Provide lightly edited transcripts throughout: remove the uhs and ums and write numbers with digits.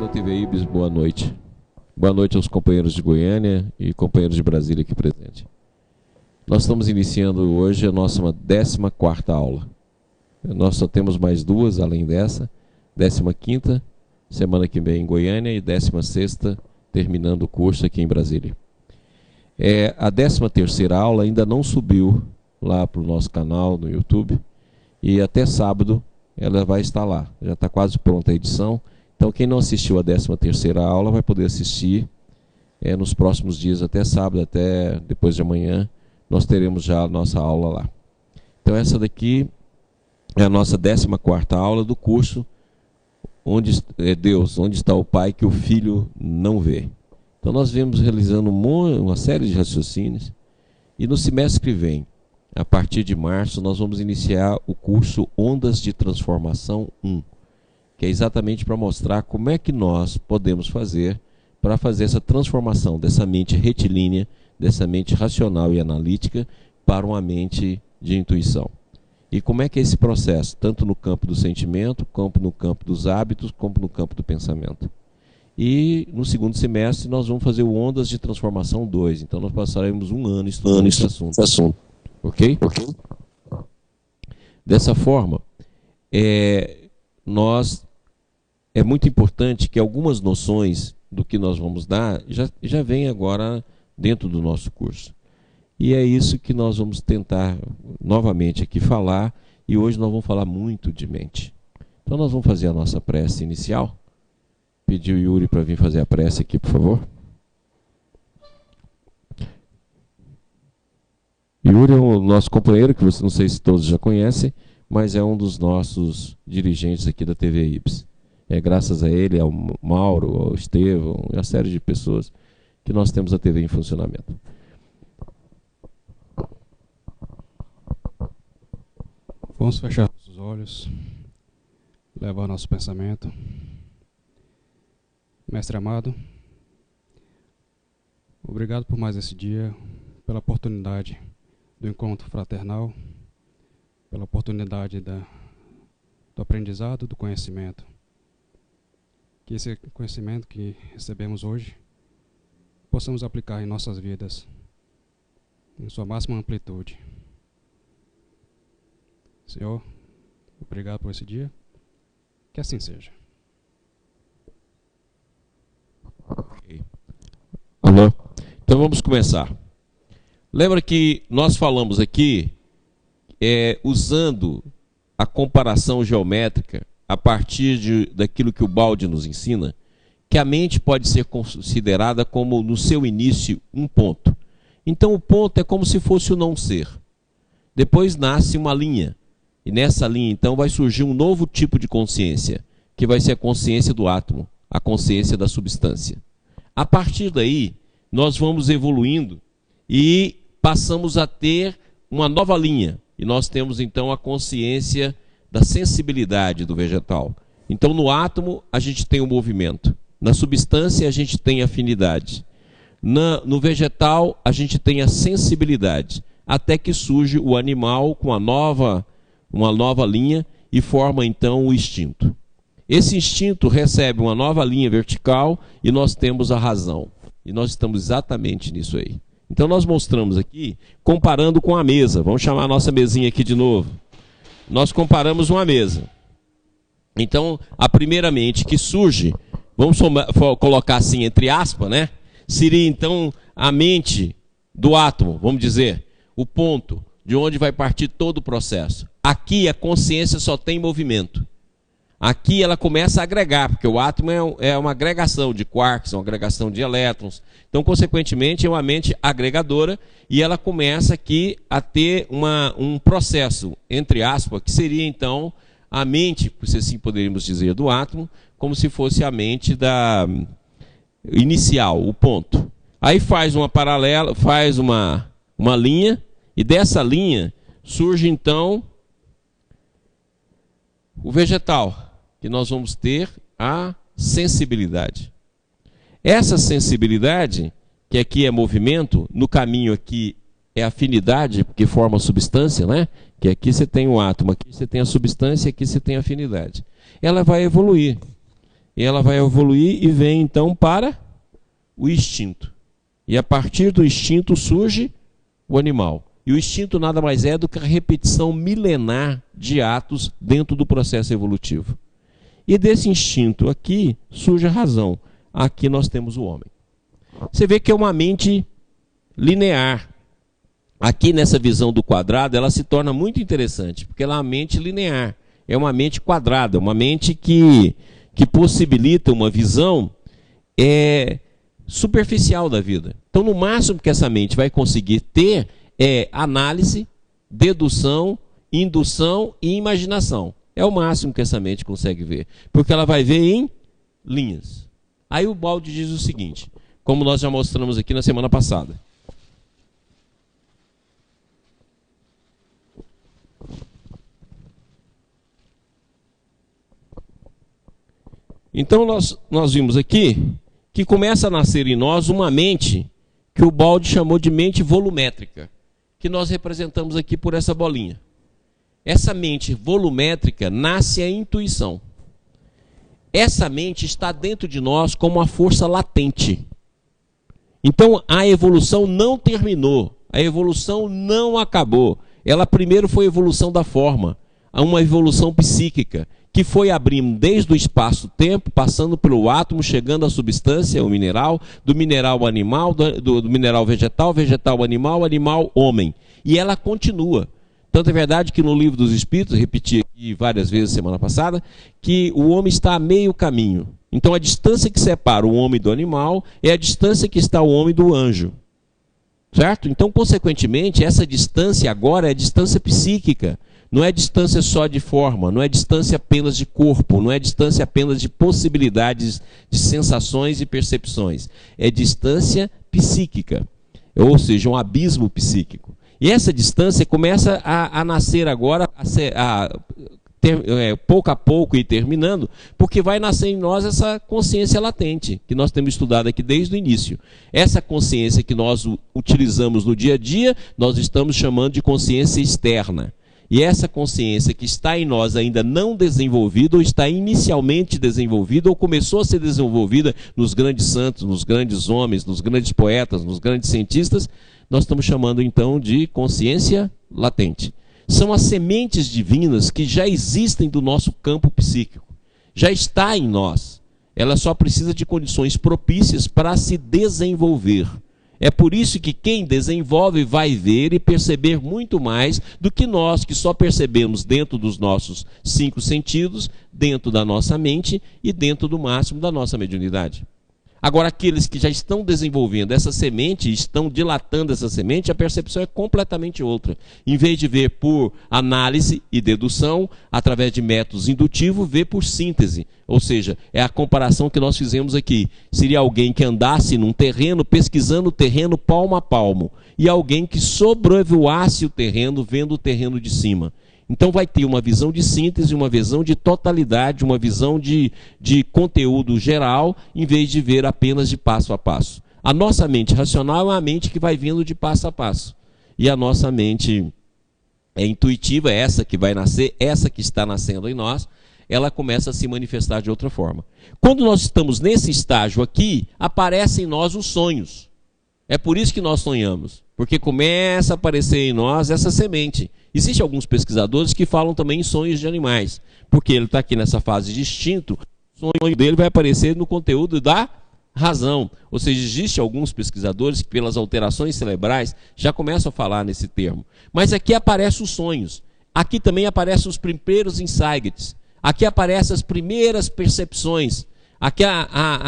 da TV Ibis, boa noite. Boa noite aos companheiros de Goiânia e companheiros de Brasília aqui presentes. Nós estamos iniciando hoje a nossa 14ª aula. Nós só temos mais duas além dessa, 15ª, semana que vem em Goiânia, e 16ª, terminando o curso aqui em Brasília. A 13ª aula ainda não subiu lá para o nosso canal no YouTube, e até sábado ela vai estar lá. Já está quase pronta a edição. Então, quem não assistiu a 13ª aula vai poder assistir nos próximos dias, até sábado, até depois de amanhã, nós teremos já a nossa aula lá. Então, essa daqui é a nossa 14ª aula do curso Onde é Deus, onde está o Pai que o Filho não vê. Então, nós vemos realizando uma série de raciocínios, e no semestre que vem, a partir de março, nós vamos iniciar o curso Ondas de Transformação 1. Que é exatamente para mostrar como é que nós podemos fazer para fazer essa transformação dessa mente retilínea, dessa mente racional e analítica, para uma mente de intuição. E como é que é esse processo, tanto no campo do sentimento, como no campo dos hábitos, como no campo do pensamento. E no segundo semestre nós vamos fazer o Ondas de Transformação 2, então nós passaremos um ano estudando esse assunto. Ok? Dessa forma, é muito importante que algumas noções do que nós vamos dar já vem agora dentro do nosso curso. E é isso que nós vamos tentar novamente aqui falar, e hoje nós vamos falar muito de mente. Então nós vamos fazer a nossa prece inicial. Pedir o Yuri para vir fazer a prece aqui, por favor. Yuri é o nosso companheiro, que você não sei se todos já conhecem, mas é um dos nossos dirigentes aqui da TV Ibis. É graças a ele, ao Mauro, ao Estevão, e a série de pessoas que nós temos a TV em funcionamento. Vamos fechar nossos olhos, levar nosso pensamento. Mestre amado, obrigado por mais esse dia, pela oportunidade do encontro fraternal, pela oportunidade do aprendizado, do conhecimento. Que esse conhecimento que recebemos hoje possamos aplicar em nossas vidas, em sua máxima amplitude. Senhor, obrigado por esse dia, que assim seja. Okay. Alô? Então vamos começar. Lembra que nós falamos aqui, usando a comparação geométrica, a partir daquilo que o Baldi nos ensina, que a mente pode ser considerada como, no seu início, um ponto. Então o ponto é como se fosse o não ser. Depois nasce uma linha. E nessa linha, então, vai surgir um novo tipo de consciência, que vai ser a consciência do átomo, a consciência da substância. A partir daí, nós vamos evoluindo e passamos a ter uma nova linha. E nós temos, então, a consciência da sensibilidade do vegetal. Então, no átomo, a gente tem o movimento. Na substância, a gente tem afinidade. No vegetal, a gente tem a sensibilidade. Até que surge o animal com uma nova linha e forma, então, o instinto. Esse instinto recebe uma nova linha vertical e nós temos a razão. E nós estamos exatamente nisso aí. Então, nós mostramos aqui, comparando com a mesa. Vamos chamar a nossa mesinha aqui de novo. Nós comparamos uma mesa. Então, a primeira mente que surge, vamos colocar assim entre aspas, né? Seria então a mente do átomo, vamos dizer, o ponto de onde vai partir todo o processo. Aqui a consciência só tem movimento. Aqui ela começa a agregar, porque o átomo é uma agregação de quarks, uma agregação de elétrons. Então, consequentemente, é uma mente agregadora, e ela começa aqui a ter um processo, entre aspas, que seria então a mente, se assim poderíamos dizer, do átomo, como se fosse a mente inicial, o ponto. Aí faz uma paralela, faz uma linha, e dessa linha surge então o vegetal, que nós vamos ter a sensibilidade. Essa sensibilidade, que aqui é movimento, no caminho aqui é afinidade, porque forma a substância, né? Que aqui você tem o átomo, aqui você tem a substância, aqui você tem a afinidade. Ela vai evoluir. e ela vai evoluir e vem então para o instinto. E a partir do instinto surge o animal. E o instinto nada mais é do que a repetição milenar de atos dentro do processo evolutivo. E desse instinto aqui surge a razão. Aqui nós temos o homem. Você vê que é uma mente linear. Aqui nessa visão do quadrado, ela se torna muito interessante, porque ela é uma mente linear. É uma mente quadrada, uma mente que possibilita uma visão superficial da vida. Então, no máximo que essa mente vai conseguir ter é análise, dedução, indução e imaginação. É o máximo que essa mente consegue ver, porque ela vai ver em linhas. Aí o Baldi diz o seguinte, como nós já mostramos aqui na semana passada. Então nós vimos aqui que começa a nascer em nós uma mente que o Baldi chamou de mente volumétrica, que nós representamos aqui por essa bolinha. Essa mente volumétrica nasce a intuição. Essa mente está dentro de nós como uma força latente. Então a evolução não terminou, a evolução não acabou. Ela primeiro foi a evolução da forma, uma evolução psíquica, que foi abrindo desde o espaço-tempo, passando pelo átomo, chegando à substância, o mineral, do mineral animal, do mineral vegetal, vegetal animal, animal homem. E ela continua. Tanto é verdade que no Livro dos Espíritos, repeti aqui várias vezes semana passada, que o homem está a meio caminho. Então a distância que separa o homem do animal é a distância que está o homem do anjo. Certo? Então, consequentemente, essa distância agora é distância psíquica. Não é distância só de forma, não é distância apenas de corpo, não é distância apenas de possibilidades de sensações e percepções. É distância psíquica, ou seja, um abismo psíquico. E essa distância começa a nascer agora, pouco a pouco e terminando, porque vai nascer em nós essa consciência latente, que nós temos estudado aqui desde o início. Essa consciência que nós utilizamos no dia a dia, nós estamos chamando de consciência externa. E essa consciência que está em nós ainda não desenvolvida, ou está inicialmente desenvolvida, ou começou a ser desenvolvida nos grandes santos, nos grandes homens, nos grandes poetas, nos grandes cientistas, nós estamos chamando então de consciência latente. São as sementes divinas que já existem do nosso campo psíquico. Já está em nós. Ela só precisa de condições propícias para se desenvolver. É por isso que quem desenvolve vai ver e perceber muito mais do que nós, que só percebemos dentro dos nossos 5 sentidos, dentro da nossa mente e dentro do máximo da nossa mediunidade. Agora, aqueles que já estão desenvolvendo essa semente, estão dilatando essa semente, a percepção é completamente outra. Em vez de ver por análise e dedução, através de métodos indutivos, vê por síntese. Ou seja, é a comparação que nós fizemos aqui. Seria alguém que andasse num terreno, pesquisando o terreno palmo a palmo, e alguém que sobrevoasse o terreno, vendo o terreno de cima. Então vai ter uma visão de síntese, uma visão de totalidade, uma visão de conteúdo geral, em vez de ver apenas de passo a passo. A nossa mente racional é uma mente que vai vindo de passo a passo. E a nossa mente intuitiva, essa que vai nascer, essa que está nascendo em nós, ela começa a se manifestar de outra forma. Quando nós estamos nesse estágio aqui, aparecem em nós os sonhos. É por isso que nós sonhamos, porque começa a aparecer em nós essa semente. Existem alguns pesquisadores que falam também em sonhos de animais, porque ele está aqui nessa fase de instinto, o sonho dele vai aparecer no conteúdo da razão. Ou seja, existem alguns pesquisadores que, pelas alterações cerebrais, já começam a falar nesse termo. Mas aqui aparecem os sonhos, aqui também aparecem os primeiros insights, aqui aparecem as primeiras percepções. Aqui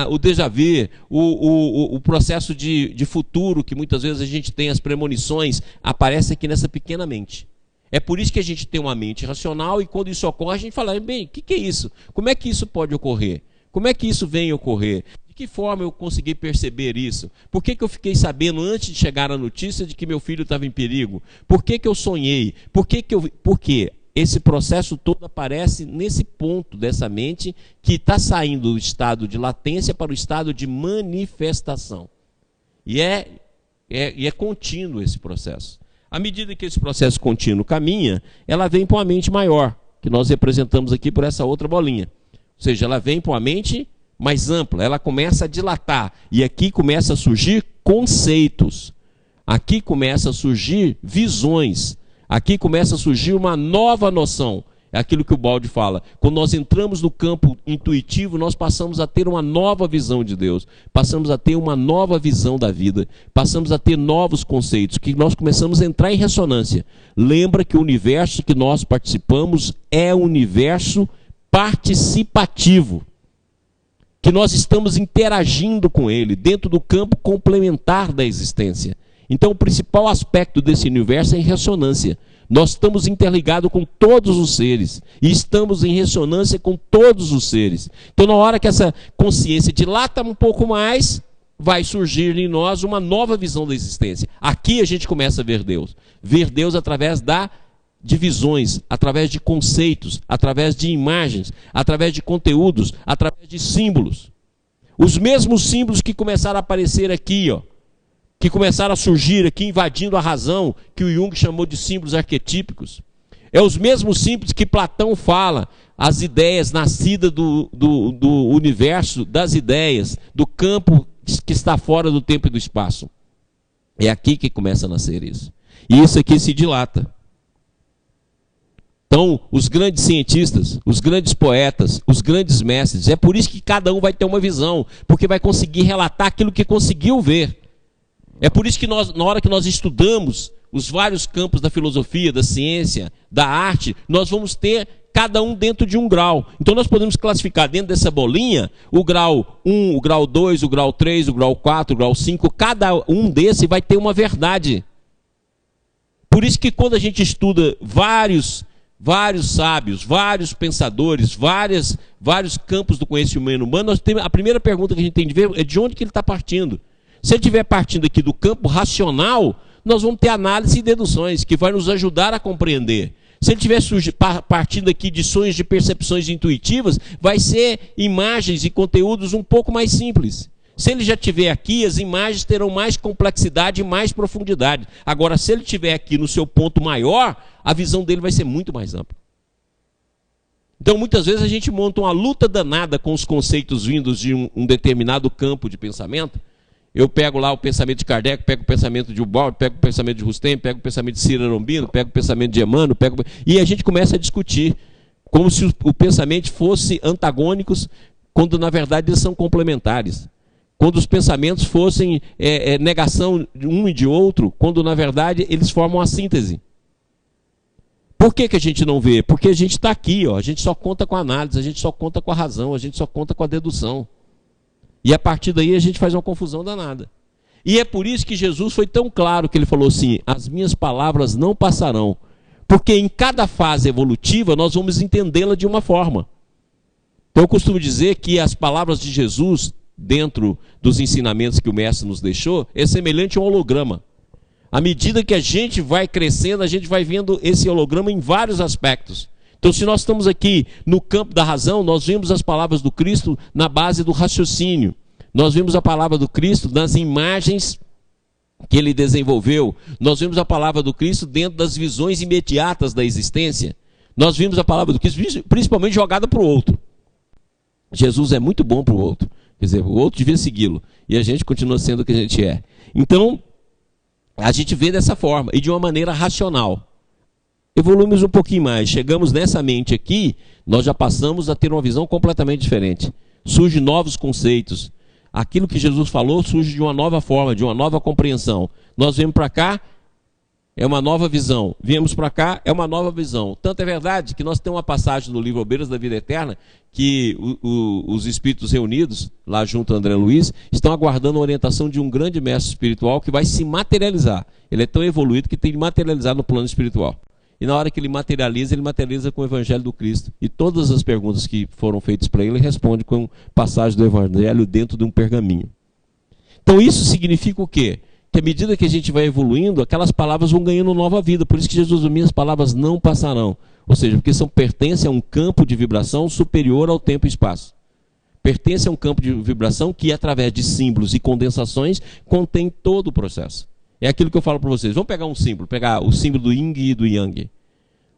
o déjà vu, o processo de futuro, que muitas vezes a gente tem as premonições, aparece aqui nessa pequena mente. É por isso que a gente tem uma mente racional e quando isso ocorre a gente fala, bem, o que é isso? Como é que isso pode ocorrer? Como é que isso vem ocorrer? De que forma eu consegui perceber isso? Por que eu fiquei sabendo antes de chegar a notícia de que meu filho estava em perigo? Por que eu sonhei? Por quê? Esse processo todo aparece nesse ponto dessa mente que está saindo do estado de latência para o estado de manifestação. E é contínuo esse processo. À medida que esse processo contínuo caminha, ela vem para uma mente maior, que nós representamos aqui por essa outra bolinha. Ou seja, ela vem para uma mente mais ampla, ela começa a dilatar. E aqui começa a surgir conceitos. Aqui começa a surgir visões. Aqui começa a surgir uma nova noção. É aquilo que o Baldi fala. Quando nós entramos no campo intuitivo, nós passamos a ter uma nova visão de Deus. Passamos a ter uma nova visão da vida. Passamos a ter novos conceitos, que nós começamos a entrar em ressonância. Lembra que o universo que nós participamos é um universo participativo. Que nós estamos interagindo com ele, dentro do campo complementar da existência. Então o principal aspecto desse universo é em ressonância. Nós estamos interligados com todos os seres e estamos em ressonância com todos os seres. Então, na hora que essa consciência dilata um pouco mais, vai surgir em nós uma nova visão da existência. Aqui a gente começa a ver Deus. Ver Deus através de visões, através de conceitos, através de imagens, através de conteúdos, através de símbolos. Os mesmos símbolos que começaram a aparecer aqui, ó, que começaram a surgir aqui, invadindo a razão, que o Jung chamou de símbolos arquetípicos. É os mesmos símbolos que Platão fala, as ideias nascidas do universo, das ideias, do campo que está fora do tempo e do espaço. É aqui que começa a nascer isso. E isso aqui se dilata. Então, os grandes cientistas, os grandes poetas, os grandes mestres, é por isso que cada um vai ter uma visão, porque vai conseguir relatar aquilo que conseguiu ver. É por isso que nós, na hora que nós estudamos os vários campos da filosofia, da ciência, da arte, nós vamos ter cada um dentro de um grau. Então nós podemos classificar dentro dessa bolinha o grau 1, o grau 2, o grau 3, o grau 4, o grau 5. Cada um desse vai ter uma verdade. Por isso que quando a gente estuda vários sábios, vários pensadores, vários campos do conhecimento humano, nós temos, a primeira pergunta que a gente tem de ver é de onde que ele está partindo. Se ele estiver partindo aqui do campo racional, nós vamos ter análise e deduções, que vai nos ajudar a compreender. Se ele estiver partindo aqui de sonhos, de percepções intuitivas, vai ser imagens e conteúdos um pouco mais simples. Se ele já estiver aqui, as imagens terão mais complexidade e mais profundidade. Agora, se ele estiver aqui no seu ponto maior, a visão dele vai ser muito mais ampla. Então, muitas vezes a gente monta uma luta danada com os conceitos vindos de um determinado campo de pensamento. Eu pego lá o pensamento de Kardec, pego o pensamento de Ubaldi, pego o pensamento de Rustem, pego o pensamento de Ciro Arombino, pego o pensamento de Emmanuel, e a gente começa a discutir, como se o pensamento fosse antagônicos, quando na verdade eles são complementares. Quando os pensamentos fossem negação de um e de outro, quando na verdade eles formam a síntese. Por que a gente não vê? Porque a gente está aqui, ó, a gente só conta com a análise, a gente só conta com a razão, a gente só conta com a dedução. E a partir daí a gente faz uma confusão danada. E é por isso que Jesus foi tão claro que ele falou assim: as minhas palavras não passarão. Porque em cada fase evolutiva nós vamos entendê-la de uma forma. Então eu costumo dizer que as palavras de Jesus, dentro dos ensinamentos que o Mestre nos deixou, é semelhante a um holograma. À medida que a gente vai crescendo, a gente vai vendo esse holograma em vários aspectos. Então, se nós estamos aqui no campo da razão, nós vemos as palavras do Cristo na base do raciocínio. Nós vemos a palavra do Cristo nas imagens que ele desenvolveu. Nós vemos a palavra do Cristo dentro das visões imediatas da existência. Nós vimos a palavra do Cristo principalmente jogada para o outro. Jesus é muito bom para o outro. Quer dizer, o outro devia segui-lo. E a gente continua sendo o que a gente é. Então, a gente vê dessa forma e de uma maneira racional. Evoluímos um pouquinho mais, chegamos nessa mente aqui, nós já passamos a ter uma visão completamente diferente. Surgem novos conceitos. Aquilo que Jesus falou surge de uma nova forma, de uma nova compreensão. Nós viemos para cá, é uma nova visão. Viemos para cá, é uma nova visão. Tanto é verdade que nós temos uma passagem no livro Obreiros da Vida Eterna, que os espíritos reunidos, lá junto a André Luiz, estão aguardando a orientação de um grande mestre espiritual que vai se materializar. Ele é tão evoluído que tem que materializar no plano espiritual. E na hora que ele materializa com o Evangelho do Cristo. E todas as perguntas que foram feitas para ele responde com passagem do Evangelho dentro de um pergaminho. Então isso significa o quê? Que à medida que a gente vai evoluindo, aquelas palavras vão ganhando nova vida. Por isso que Jesus, as minhas palavras não passarão. Ou seja, porque pertencem a um campo de vibração superior ao tempo e espaço. Pertence a um campo de vibração que, através de símbolos e condensações, contém todo o processo. É aquilo que eu falo para vocês. Vamos pegar um símbolo, pegar o símbolo do Yin e do Yang.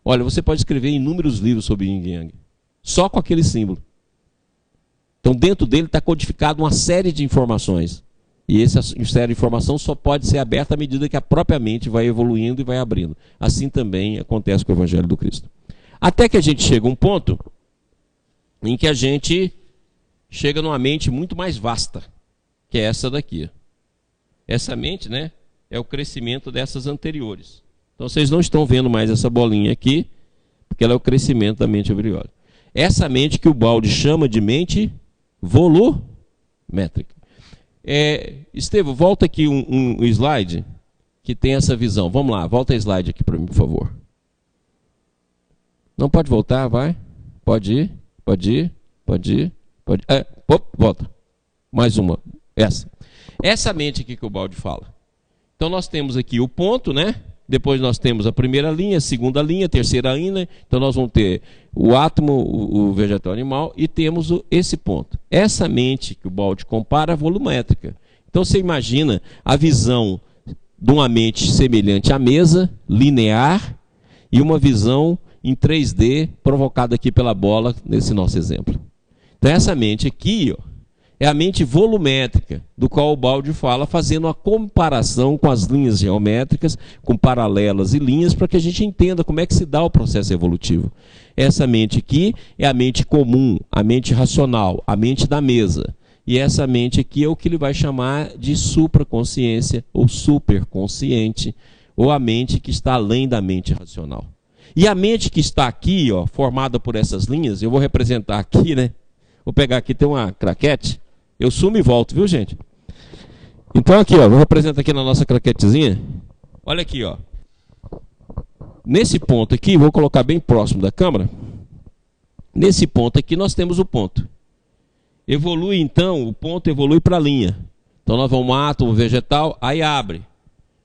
Olha, você pode escrever inúmeros livros sobre Yin e Yang. Só com aquele símbolo. Então dentro dele está codificado uma série de informações. E essa série de informação só pode ser aberta à medida que a própria mente vai evoluindo e vai abrindo. Assim também acontece com o Evangelho do Cristo. Até que a gente chega a um ponto em que a gente chega numa mente muito mais vasta, que é essa daqui. Essa mente, né, é o crescimento dessas anteriores. Então vocês não estão vendo mais essa bolinha aqui, porque ela é o crescimento da mente embriónica. Essa mente que o Baldi chama de mente volumétrica. Estevão, volta aqui um slide que tem essa visão. Vamos lá, volta a slide aqui para mim, por favor. Não pode voltar, vai? Pode ir, pode ir, pode ir, pode ir. Volta. Mais uma. Essa mente aqui que o Baldi fala. Então nós temos aqui o ponto, né? Depois nós temos a primeira linha, a segunda linha, a terceira linha. Então nós vamos ter o átomo, o vegetal animal e temos esse ponto. Essa mente que o Baldi compara é volumétrica. Então você imagina a visão de uma mente semelhante à mesa, linear, e uma visão em 3D provocada aqui pela bola, nesse nosso exemplo. Então essa mente aqui, ó, é a mente volumétrica, do qual o Baldi fala, fazendo uma comparação com as linhas geométricas, com paralelas e linhas, para que a gente entenda como é que se dá o processo evolutivo. Essa mente aqui é a mente comum, a mente racional, a mente da mesa. E essa mente aqui é o que ele vai chamar de supraconsciência, ou superconsciente, ou a mente que está além da mente racional. E a mente que está aqui, ó, formada por essas linhas, eu vou representar aqui, né? Vou pegar aqui, tem uma craquete. Eu sumo e volto, viu, gente? Então aqui, ó, vou representar aqui na nossa craquetezinha. Olha aqui, ó. Nesse ponto aqui, vou colocar bem próximo da câmera. Nesse ponto aqui nós temos o ponto. Evolui então, o ponto evolui para a linha. Então nós vamos átomo vegetal, aí abre.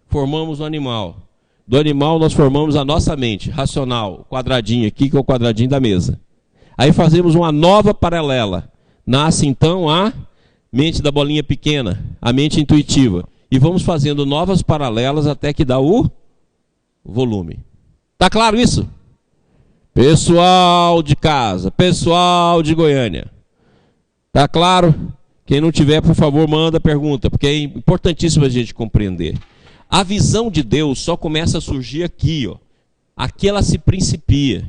Formamos o animal. Do animal nós formamos a nossa mente racional, quadradinho aqui, que é o quadradinho da mesa. Aí fazemos uma nova paralela. Nasce então a mente da bolinha pequena, a mente intuitiva. E vamos fazendo novas paralelas até que dá o volume. Tá claro isso? Pessoal de casa, pessoal de Goiânia. Tá claro? Quem não tiver, por favor, manda pergunta, porque é importantíssimo a gente compreender. A visão de Deus só começa a surgir aqui, ó. Aqui ela se principia.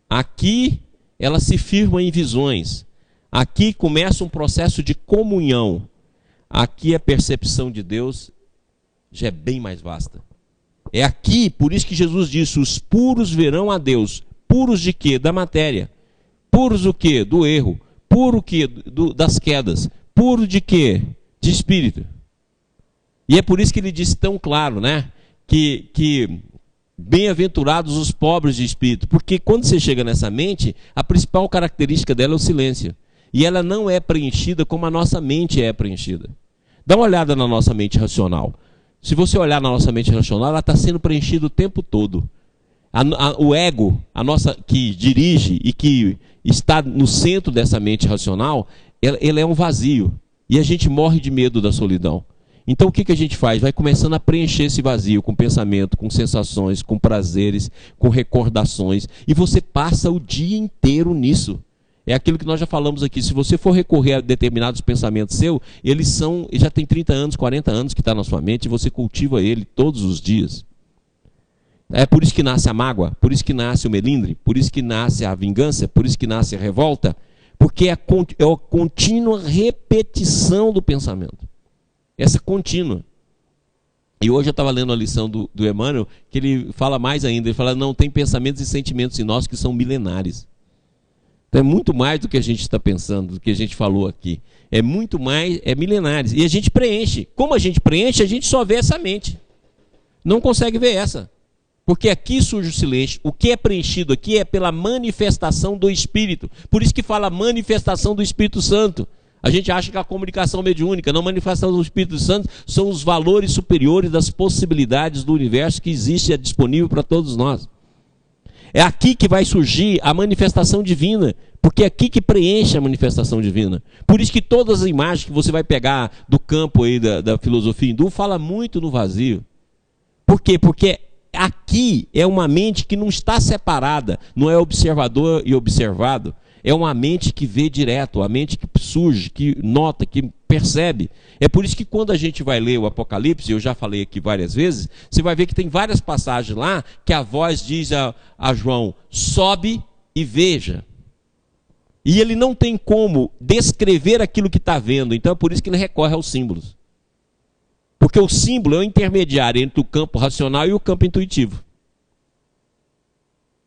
Aqui ela se firma em visões. Aqui começa um processo de comunhão. Aqui a percepção de Deus já é bem mais vasta. É aqui, por isso que Jesus disse, os puros verão a Deus. Puros de quê? Da matéria. Puros o quê? Do erro. Puro o quê? Das quedas. Puro de quê? De espírito. E é por isso que ele disse tão claro, né? Que bem-aventurados os pobres de espírito. Porque quando você chega nessa mente, a principal característica dela é o silêncio. E ela não é preenchida como a nossa mente é preenchida. Dá uma olhada na nossa mente racional. Se você olhar na nossa mente racional, ela está sendo preenchida o tempo todo. O ego, a nossa, que dirige e que está no centro dessa mente racional, ela é um vazio. E a gente morre de medo da solidão. Então o que a gente faz? Vai começando a preencher esse vazio com pensamento, com sensações, com prazeres, com recordações. E você passa o dia inteiro nisso. É aquilo que nós já falamos aqui. Se você for recorrer a determinados pensamentos seus, eles já tem 30 anos, 40 anos que está na sua mente e você cultiva ele todos os dias. É por isso que nasce a mágoa, por isso que nasce o melindre, por isso que nasce a vingança, por isso que nasce a revolta. Porque é a contínua repetição do pensamento. Essa contínua. E hoje eu estava lendo a lição do Emmanuel, que ele fala mais ainda. Ele fala, não, tem pensamentos e sentimentos em nós que são milenares. Então é muito mais do que a gente está pensando, do que a gente falou aqui. É muito mais, é milenares. E a gente preenche. Como a gente preenche, a gente só vê essa mente. Não consegue ver essa. Porque aqui surge o silêncio. O que é preenchido aqui é pela manifestação do Espírito. Por isso que fala manifestação do Espírito Santo. A gente acha que a comunicação mediúnica, não, a manifestação do Espírito Santo são os valores superiores das possibilidades do universo que existe e é disponível para todos nós. É aqui que vai surgir a manifestação divina, porque é aqui que preenche a manifestação divina. Por isso que todas as imagens que você vai pegar do campo aí da filosofia hindu fala muito no vazio. Por quê? Porque aqui é uma mente que não está separada, não é observador e observado. É uma mente que vê direto, a mente que surge, que nota, que percebe. É por isso que quando a gente vai ler o Apocalipse, eu já falei aqui várias vezes, você vai ver que tem várias passagens lá que a voz diz a João, sobe e veja. E ele não tem como descrever aquilo que está vendo, então é por isso que ele recorre aos símbolos. Porque o símbolo é o intermediário entre o campo racional e o campo intuitivo.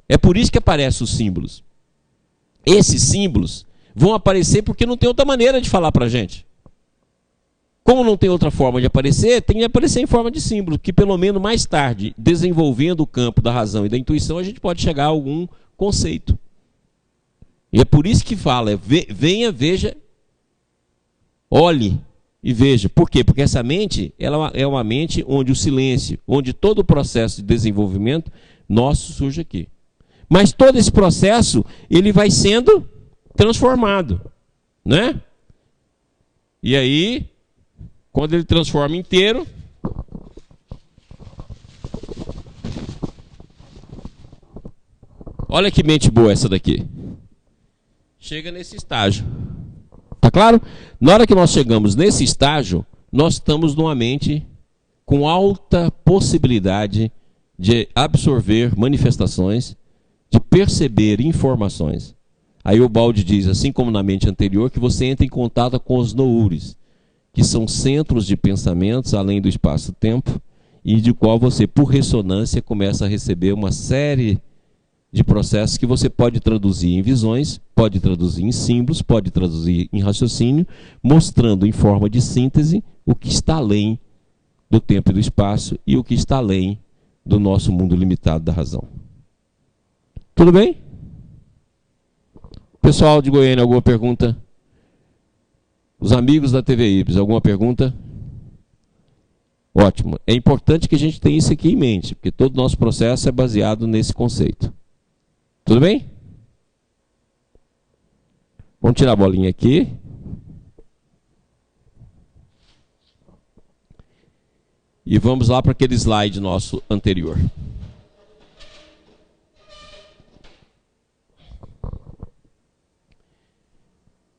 É por isso que aparecem os símbolos. Esses símbolos vão aparecer porque não tem outra maneira de falar para a gente. Como não tem outra forma de aparecer, tem que aparecer em forma de símbolo, que pelo menos mais tarde, desenvolvendo o campo da razão e da intuição, a gente pode chegar a algum conceito. E é por isso que fala, venha, veja, olhe e veja. Por quê? Porque essa mente, ela é uma mente onde o silêncio, onde todo o processo de desenvolvimento nosso surge aqui. Mas todo esse processo, ele vai sendo transformado, né? E aí, quando ele transforma inteiro, olha que mente boa essa daqui. Chega nesse estágio. Tá claro? Na hora que nós chegamos nesse estágio, nós estamos numa mente com alta possibilidade de absorver manifestações, de perceber informações. Aí o Balde diz, assim como na mente anterior, que você entra em contato com os noures, que são centros de pensamentos além do espaço-tempo, e de qual você, por ressonância, começa a receber uma série de processos que você pode traduzir em visões, pode traduzir em símbolos, pode traduzir em raciocínio, mostrando em forma de síntese o que está além do tempo e do espaço e o que está além do nosso mundo limitado da razão. Tudo bem? Pessoal de Goiânia, alguma pergunta? Os amigos da TV Ibis, alguma pergunta? Ótimo. É importante que a gente tenha isso aqui em mente, porque todo o nosso processo é baseado nesse conceito. Tudo bem? Vamos tirar a bolinha aqui. E vamos lá para aquele slide nosso anterior.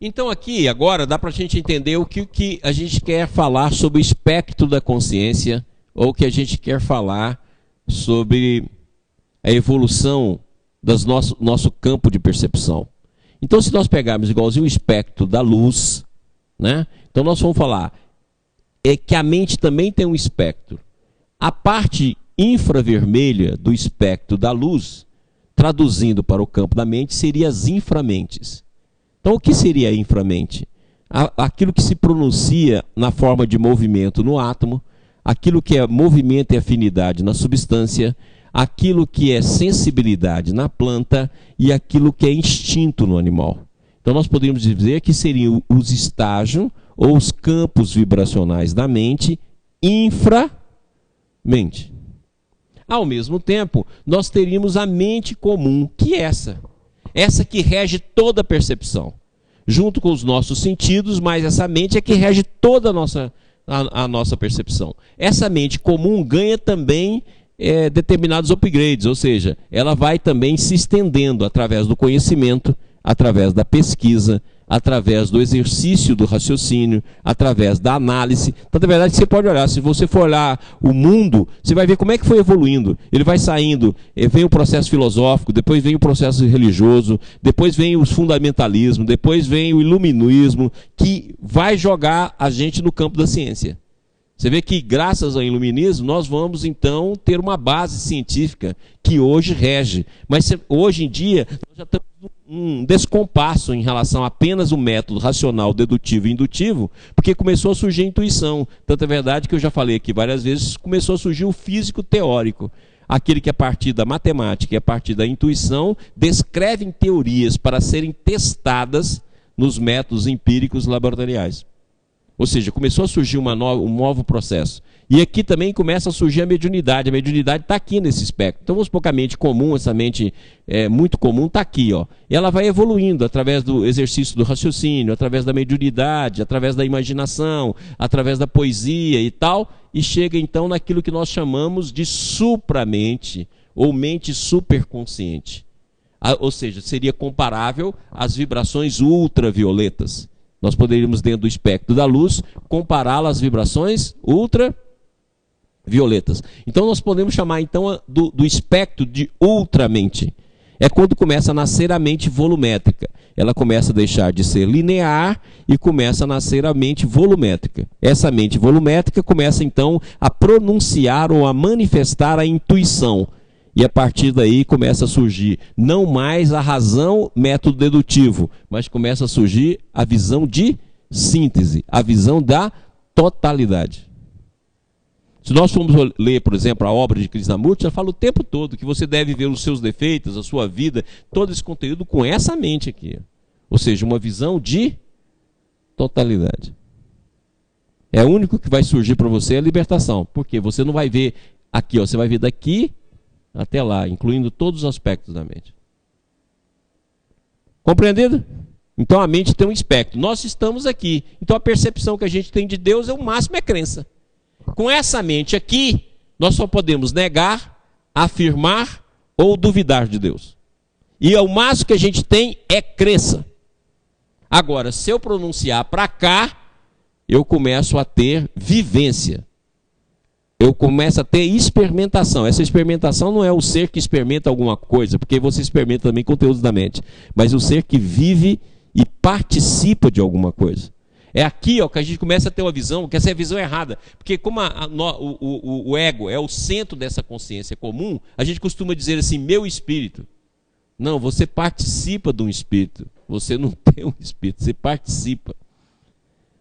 Então aqui, agora, dá para a gente entender o que a gente quer falar sobre o espectro da consciência, ou o que a gente quer falar sobre a evolução do nosso campo de percepção. Então, se nós pegarmos igualzinho o espectro da luz, né? Então nós vamos falar que a mente também tem um espectro. A parte infravermelha do espectro da luz, traduzindo para o campo da mente, seria as inframentes. Então, o que seria a inframente? Aquilo que se pronuncia na forma de movimento no átomo, aquilo que é movimento e afinidade na substância, aquilo que é sensibilidade na planta e aquilo que é instinto no animal. Então, nós poderíamos dizer que seriam os estágios ou os campos vibracionais da mente inframente. Ao mesmo tempo, nós teríamos a mente comum, que é essa que rege toda a percepção, junto com os nossos sentidos, mas essa mente é que rege toda a nossa percepção. Essa mente comum ganha também determinados upgrades, ou seja, ela vai também se estendendo através do conhecimento, através da pesquisa, através do exercício do raciocínio, através da análise. Então, na verdade, você pode olhar, se você for olhar o mundo, você vai ver como é que foi evoluindo. Ele vai saindo, vem o processo filosófico, depois vem o processo religioso, depois vem os fundamentalismos, depois vem o iluminismo, que vai jogar a gente no campo da ciência. Você vê que, graças ao iluminismo, nós vamos, então, ter uma base científica que hoje rege. Mas, hoje em dia, nós já estamos um descompasso em relação a apenas o método racional, dedutivo e indutivo, porque começou a surgir a intuição. Tanto é verdade que eu já falei aqui várias vezes, começou a surgir o físico teórico. Aquele que, a partir da matemática e a partir da intuição, descrevem teorias para serem testadas nos métodos empíricos laboratoriais. Ou seja, começou a surgir um novo processo. E aqui também começa a surgir a mediunidade. A mediunidade está aqui nesse espectro. Então, vamos supor que a mente comum, essa mente muito comum, está aqui. Ó. Ela vai evoluindo através do exercício do raciocínio, através da mediunidade, através da imaginação, através da poesia e tal, e chega então naquilo que nós chamamos de supramente, ou mente superconsciente. Ou seja, seria comparável às vibrações ultravioletas. Nós poderíamos, dentro do espectro da luz, compará-la às vibrações ultravioletas. Então nós podemos chamar então do espectro de ultramente. É quando começa a nascer a mente volumétrica. Ela começa a deixar de ser linear e começa a nascer a mente volumétrica. Essa mente volumétrica começa então a pronunciar ou a manifestar a intuição. E a partir daí começa a surgir não mais a razão, método dedutivo, mas começa a surgir a visão de síntese, a visão da totalidade. Se nós formos ler, por exemplo, a obra de Krishnamurti, ela fala o tempo todo que você deve ver os seus defeitos, a sua vida, todo esse conteúdo com essa mente aqui. Ou seja, uma visão de totalidade. É o único que vai surgir para você a libertação. Porque você não vai ver aqui, ó, você vai ver daqui até lá, incluindo todos os aspectos da mente. Compreendido? Então a mente tem um espectro. Nós estamos aqui. Então a percepção que a gente tem de Deus é o máximo é crença. Com essa mente aqui, nós só podemos negar, afirmar ou duvidar de Deus. E o máximo que a gente tem é crença. Agora, se eu pronunciar para cá, eu começo a ter vivência. Eu começo a ter experimentação. Essa experimentação não é o ser que experimenta alguma coisa, porque você experimenta também conteúdos da mente, mas o ser que vive e participa de alguma coisa. É aqui, ó, que a gente começa a ter uma visão, que essa é a visão errada. Porque como o ego é o centro dessa consciência comum, a gente costuma dizer assim, meu espírito. Não, você participa de um espírito. Você não tem um espírito, você participa.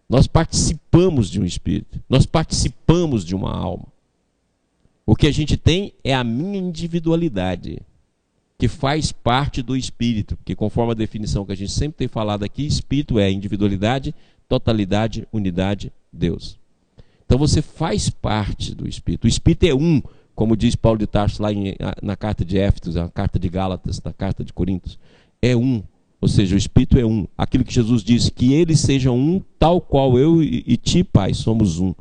Nós participamos de um espírito. Nós participamos de uma alma. O que a gente tem é a minha individualidade, que faz parte do espírito. Porque conforme a definição que a gente sempre tem falado aqui, espírito é individualidade, totalidade, unidade, Deus. Então você faz parte do espírito. O espírito é um, como diz Paulo de Tarso lá na carta de Éfeso, na carta de Gálatas, na carta de Coríntios. É um. Ou seja, o Espírito é um. Aquilo que Jesus disse, que eles sejam um, tal qual eu e ti, Pai, somos um.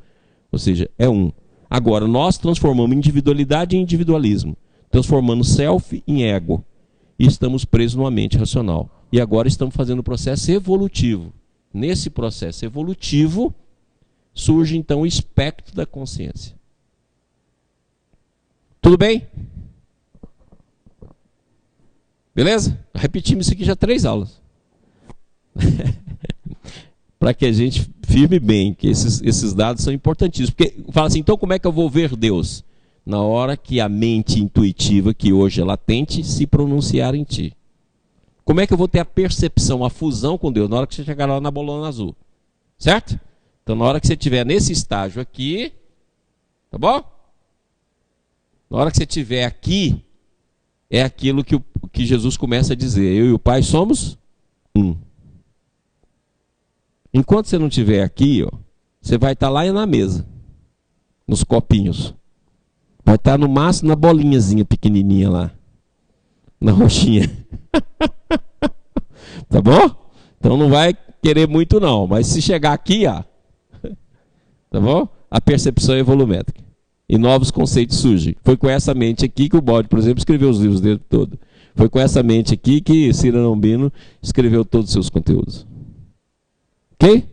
Ou seja, é um. Agora, nós transformamos individualidade em individualismo. Transformando self em ego. E estamos presos numa mente racional. E agora estamos fazendo um processo evolutivo. Nesse processo evolutivo, surge então o espectro da consciência. Tudo bem? Beleza? Repetimos isso aqui já 3 aulas. Para que a gente firme bem, que esses dados são importantíssimos. Porque fala assim, então como é que eu vou ver Deus? Na hora que a mente intuitiva, que hoje é latente, se pronunciar em ti. Como é que eu vou ter a percepção, a fusão com Deus? Na hora que você chegar lá na bolona azul. Certo? Então na hora que você estiver nesse estágio aqui, tá bom? Na hora que você estiver aqui, é aquilo que Jesus começa a dizer. Eu e o Pai somos um. Enquanto você não estiver aqui, ó, você vai estar lá na mesa, nos copinhos. Vai estar no máximo na bolinhazinha pequenininha lá, na roxinha. Tá bom? Então não vai querer muito não, mas se chegar aqui, ó, tá bom? A percepção é volumétrica. E novos conceitos surgem. Foi com essa mente aqui que o Balde, por exemplo, escreveu os livros dele todo. Foi com essa mente aqui que Cyrano Lombino escreveu todos os seus conteúdos. Ok?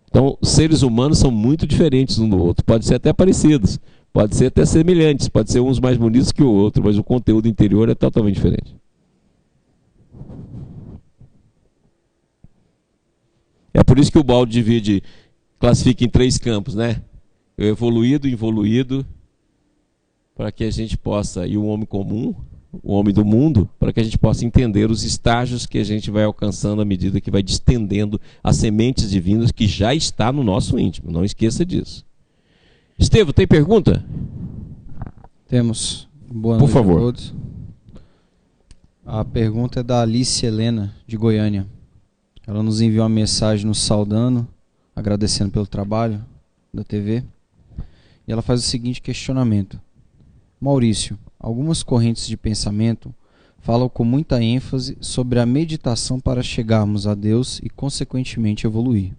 Então, seres humanos são muito diferentes um do outro. Podem ser até parecidos. Pode ser até semelhantes. Pode ser uns mais bonitos que o outro. Mas o conteúdo interior é totalmente diferente. É por isso que o Balde classifica em 3 campos, né? O evoluído, involuído, para que a gente possa, e o homem comum, o homem do mundo, para que a gente possa entender os estágios que a gente vai alcançando à medida que vai distendendo as sementes divinas que já está no nosso íntimo. Não esqueça disso. Estevam, tem pergunta? Temos. Boa noite. Por favor. A todos. A pergunta é da Alice Helena, de Goiânia. Ela nos enviou uma mensagem nos saudando, agradecendo pelo trabalho da TV. E ela faz o seguinte questionamento. Maurício, algumas correntes de pensamento falam com muita ênfase sobre a meditação para chegarmos a Deus e, consequentemente, evoluir.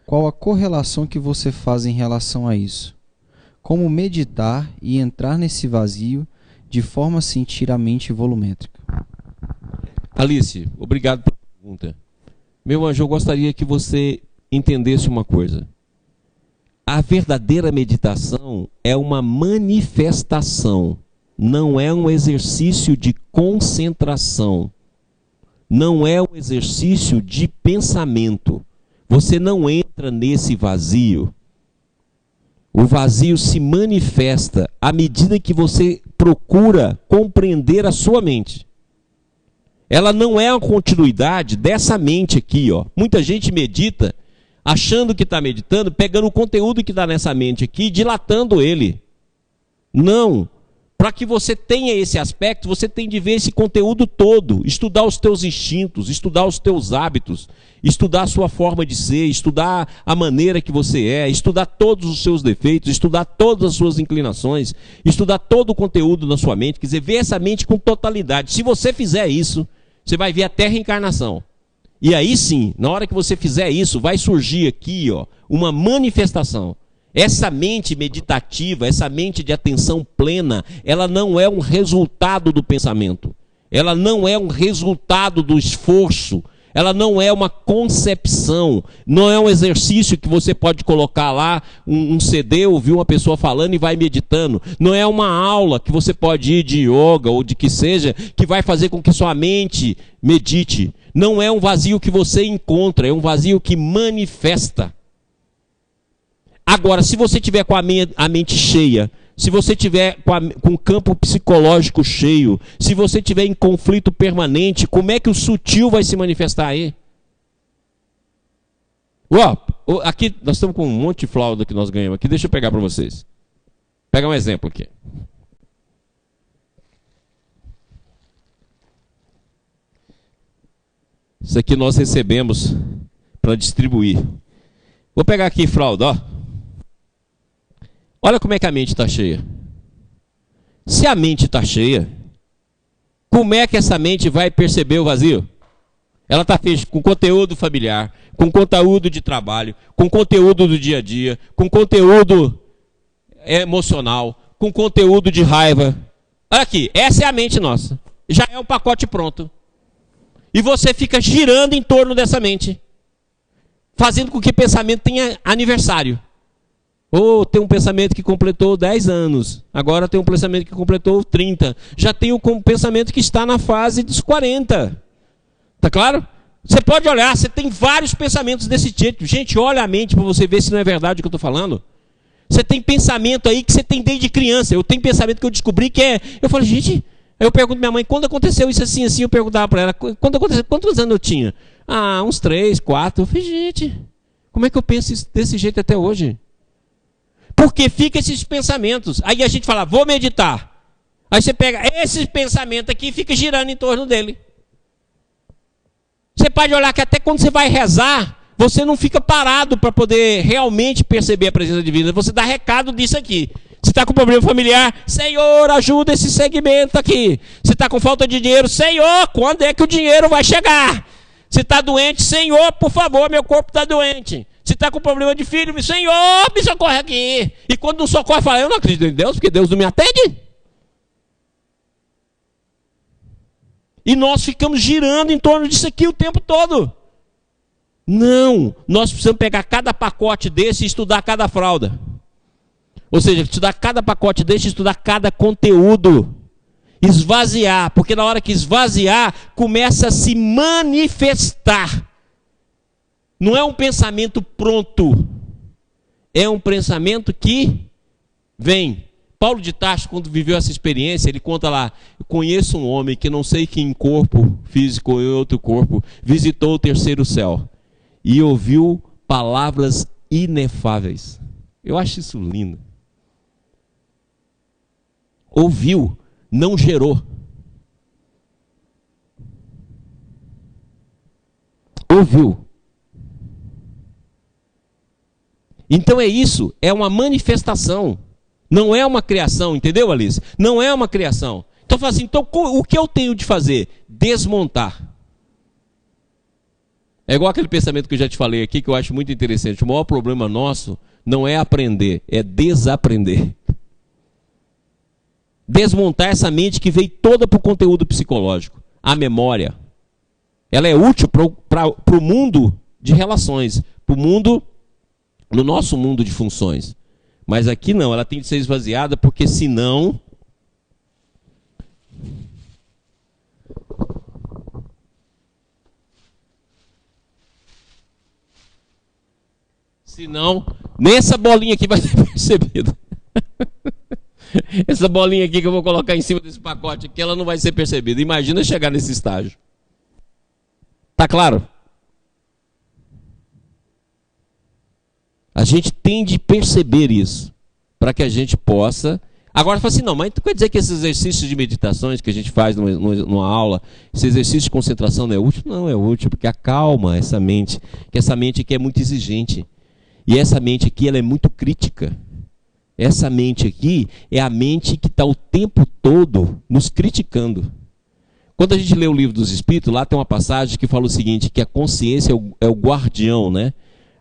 Qual a correlação que você faz em relação a isso? Como meditar e entrar nesse vazio de forma a sentir a mente volumétrica? Alice, obrigado pela pergunta. Meu anjo, eu gostaria que você entendesse uma coisa. A verdadeira meditação é uma manifestação, não é um exercício de concentração, não é um exercício de pensamento. Você não entra nesse vazio. O vazio se manifesta à medida que você procura compreender a sua mente. Ela não é a continuidade dessa mente aqui, ó. Muita gente medita achando que está meditando, pegando o conteúdo que está nessa mente aqui e dilatando ele. Não. Para que você tenha esse aspecto, você tem de ver esse conteúdo todo, estudar os teus instintos, estudar os teus hábitos, estudar a sua forma de ser, estudar a maneira que você é, estudar todos os seus defeitos, estudar todas as suas inclinações, estudar todo o conteúdo na sua mente, quer dizer, ver essa mente com totalidade. Se você fizer isso, você vai ver até a reencarnação. E aí sim, na hora que você fizer isso, vai surgir aqui, ó, uma manifestação. Essa mente meditativa, essa mente de atenção plena, ela não é um resultado do pensamento. Ela não é um resultado do esforço. Ela não é uma concepção. Não é um exercício que você pode colocar lá, um CD, ouvir uma pessoa falando e vai meditando. Não é uma aula que você pode ir de yoga ou de que seja, que vai fazer com que sua mente medite. Não é um vazio que você encontra, é um vazio que manifesta. Agora, se você tiver com a mente cheia, se você tiver com o campo psicológico cheio, se você tiver em conflito permanente, como é que o sutil vai se manifestar aí? Aqui nós estamos com um monte de flauta que nós ganhamos aqui. Deixa eu pegar para vocês. Pega um exemplo aqui. Isso aqui nós recebemos para distribuir. Vou pegar aqui fralda, ó. Olha como é que a mente está cheia. Se a mente está cheia, como é que essa mente vai perceber o vazio? Ela está feita com conteúdo familiar, com conteúdo de trabalho, com conteúdo do dia a dia, com conteúdo emocional, com conteúdo de raiva. Olha aqui, essa é a mente nossa. Já é um pacote pronto. E você fica girando em torno dessa mente, fazendo com que o pensamento tenha aniversário. Ou tem um pensamento que completou 10 anos, agora tem um pensamento que completou 30. Já tem um pensamento que está na fase dos 40. Tá claro? Você pode olhar, você tem vários pensamentos desse tipo. Gente, olha a mente para você ver se não é verdade o que eu estou falando. Você tem pensamento aí que você tem desde criança. Eu tenho pensamento que eu descobri que é... Eu falo, gente... Aí eu pergunto à minha mãe, quando aconteceu isso assim, eu perguntava para ela, quando aconteceu, quantos anos eu tinha? Ah, uns 3, 4. Eu falei, gente, como é que eu penso desse jeito até hoje? Porque fica esses pensamentos. Aí a gente fala, vou meditar. Aí você pega esse pensamento aqui e fica girando em torno dele. Você pode olhar que até quando você vai rezar, você não fica parado para poder realmente perceber a presença divina. Você dá recado disso aqui. Você está com problema familiar, Senhor, ajuda esse segmento aqui. Você está com falta de dinheiro, Senhor, quando é que o dinheiro vai chegar? Você está doente, Senhor, por favor, meu corpo está doente. Você está com problema de filho, Senhor, me socorre aqui. E quando não socorre, fala, eu não acredito em Deus, porque Deus não me atende. E nós ficamos girando em torno disso aqui o tempo todo. Não, nós precisamos pegar cada pacote desse e estudar cada fralda. Ou seja, estudar cada pacote desse, estudar cada conteúdo. Esvaziar, porque na hora que esvaziar, começa a se manifestar. Não é um pensamento pronto, é um pensamento que vem. Paulo de Tarso, quando viveu essa experiência, ele conta lá, eu conheço um homem que não sei que em corpo físico ou em outro corpo, visitou o terceiro céu e ouviu palavras inefáveis. Eu acho isso lindo. Ouviu, não gerou. Ouviu. Então é isso, é uma manifestação, não é uma criação, entendeu, Alice? Não é uma criação. Então fala assim, então o que eu tenho de fazer? Desmontar. É igual aquele pensamento que eu já te falei aqui, que eu acho muito interessante. O maior problema nosso não é aprender, é desaprender. Desmontar essa mente que veio toda para o conteúdo psicológico. A memória. Ela é útil para o mundo de relações, para o mundo, no nosso mundo de funções. Mas aqui não, ela tem de ser esvaziada, porque senão... Senão, nem essa bolinha aqui vai ser percebida. Essa bolinha aqui que eu vou colocar em cima desse pacote aqui, ela não vai ser percebida. Imagina chegar nesse estágio. Tá claro? A gente tem de perceber isso, para que a gente possa... Agora, fala assim, não, mas quer dizer que esses exercícios de meditações que a gente faz numa aula, esse exercício de concentração não é útil? Não é útil, porque acalma essa mente, que essa mente aqui é muito exigente. E essa mente aqui, ela é muito crítica. Essa mente aqui é a mente que está o tempo todo nos criticando. Quando a gente lê o Livro dos Espíritos, lá tem uma passagem que fala o seguinte, que a consciência é o guardião, né?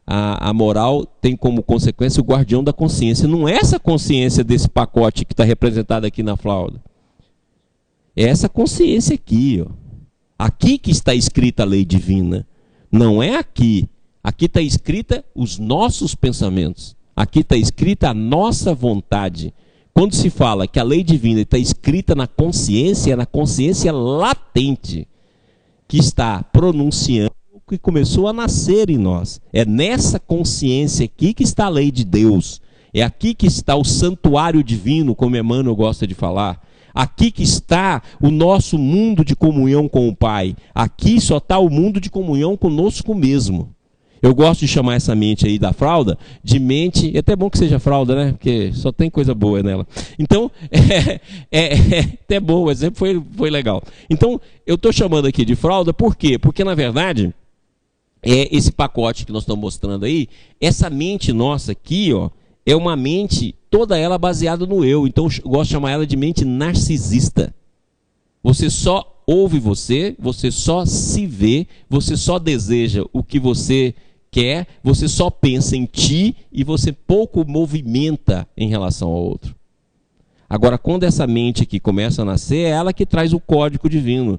A moral tem como consequência o guardião da consciência. Não é essa consciência desse pacote que está representado aqui na flauta. É essa consciência aqui, ó. Aqui que está escrita a lei divina. Não é aqui. Aqui está escrita os nossos pensamentos. Aqui está escrita a nossa vontade. Quando se fala que a lei divina está escrita na consciência, é na consciência latente, que está pronunciando o que começou a nascer em nós. É nessa consciência aqui que está a lei de Deus. É aqui que está o santuário divino, como Emmanuel gosta de falar. Aqui que está o nosso mundo de comunhão com o Pai. Aqui só está o mundo de comunhão conosco mesmo. Eu gosto de chamar essa mente aí da fralda de mente, é até bom que seja fralda, né? Porque só tem coisa boa nela. Então, até bom, o exemplo foi legal. Então, eu estou chamando aqui de fralda, por quê? Porque, na verdade, esse pacote que nós estamos mostrando aí, essa mente nossa aqui, ó, é uma mente, toda ela baseada no eu. Então, eu gosto de chamar ela de mente narcisista. Você só ouve você só se vê, você só deseja o que você quer, você só pensa em ti e você pouco movimenta em relação ao outro. Agora, quando essa mente aqui começa a nascer, é ela que traz o código divino.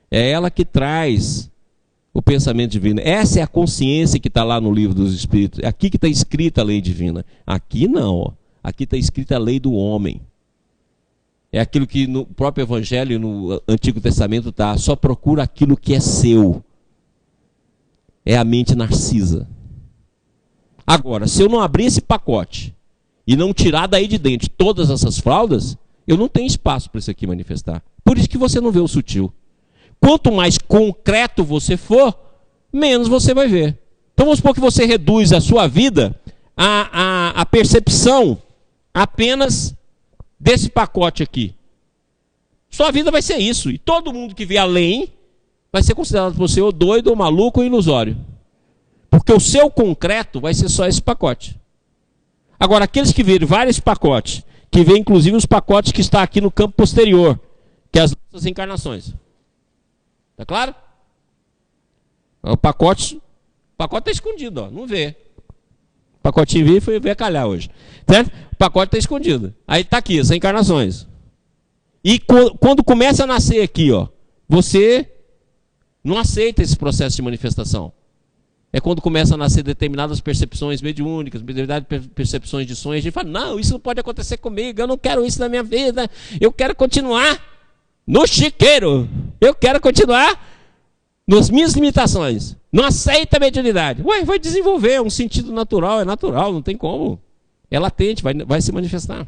É ela que traz o pensamento divino. Essa é a consciência que está lá no Livro dos Espíritos. É aqui que está escrita a lei divina. Aqui não. Ó. Aqui está escrita a lei do homem. É aquilo que no próprio Evangelho, no Antigo Testamento, está. Só procura aquilo que é seu. É a mente narcisa. Agora, se eu não abrir esse pacote e não tirar daí de dentro todas essas fraldas, eu não tenho espaço para isso aqui manifestar. Por isso que você não vê o sutil. Quanto mais concreto você for, menos você vai ver. Então vamos supor que você reduz a sua vida à percepção apenas desse pacote aqui. Sua vida vai ser isso. E todo mundo que vier além vai ser considerado por você ou doido, ou maluco, ou ilusório. Porque o seu concreto vai ser só esse pacote. Agora, aqueles que verem vários pacotes, que vê inclusive os pacotes que está aqui no campo posterior, que é as nossas encarnações. Tá claro? O pacote está escondido, ó, não vê. O pacotinho veio e foi ver calhar hoje. Certo? O pacote está escondido. Aí está aqui, as encarnações. E quando começa a nascer aqui, ó, você não aceita esse processo de manifestação. É quando começa a nascer determinadas percepções mediúnicas, determinadas percepções de sonhos. A gente fala, não, isso não pode acontecer comigo, eu não quero isso na minha vida, eu quero continuar no chiqueiro, eu quero continuar nas minhas limitações. Não aceita a mediunidade. Ué, vai desenvolver, é um sentido natural, é natural, não tem como. É latente, vai se manifestar.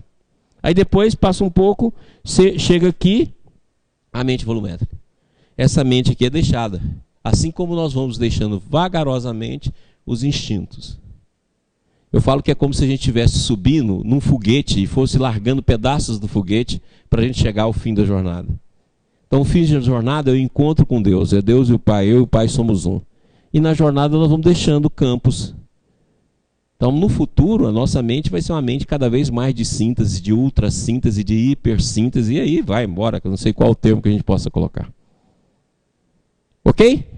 Aí depois, passa um pouco, chega aqui, a mente volumétrica. Essa mente aqui é deixada. Assim como nós vamos deixando vagarosamente os instintos. Eu falo que é como se a gente estivesse subindo num foguete e fosse largando pedaços do foguete para a gente chegar ao fim da jornada. Então o fim da jornada é o encontro com Deus. É Deus e o Pai, eu e o Pai somos um. E na jornada nós vamos deixando campos. Então no futuro a nossa mente vai ser uma mente cada vez mais de síntese, de ultrassíntese, de hipersíntese. E aí vai embora, que eu não sei qual o termo que a gente possa colocar. Ok?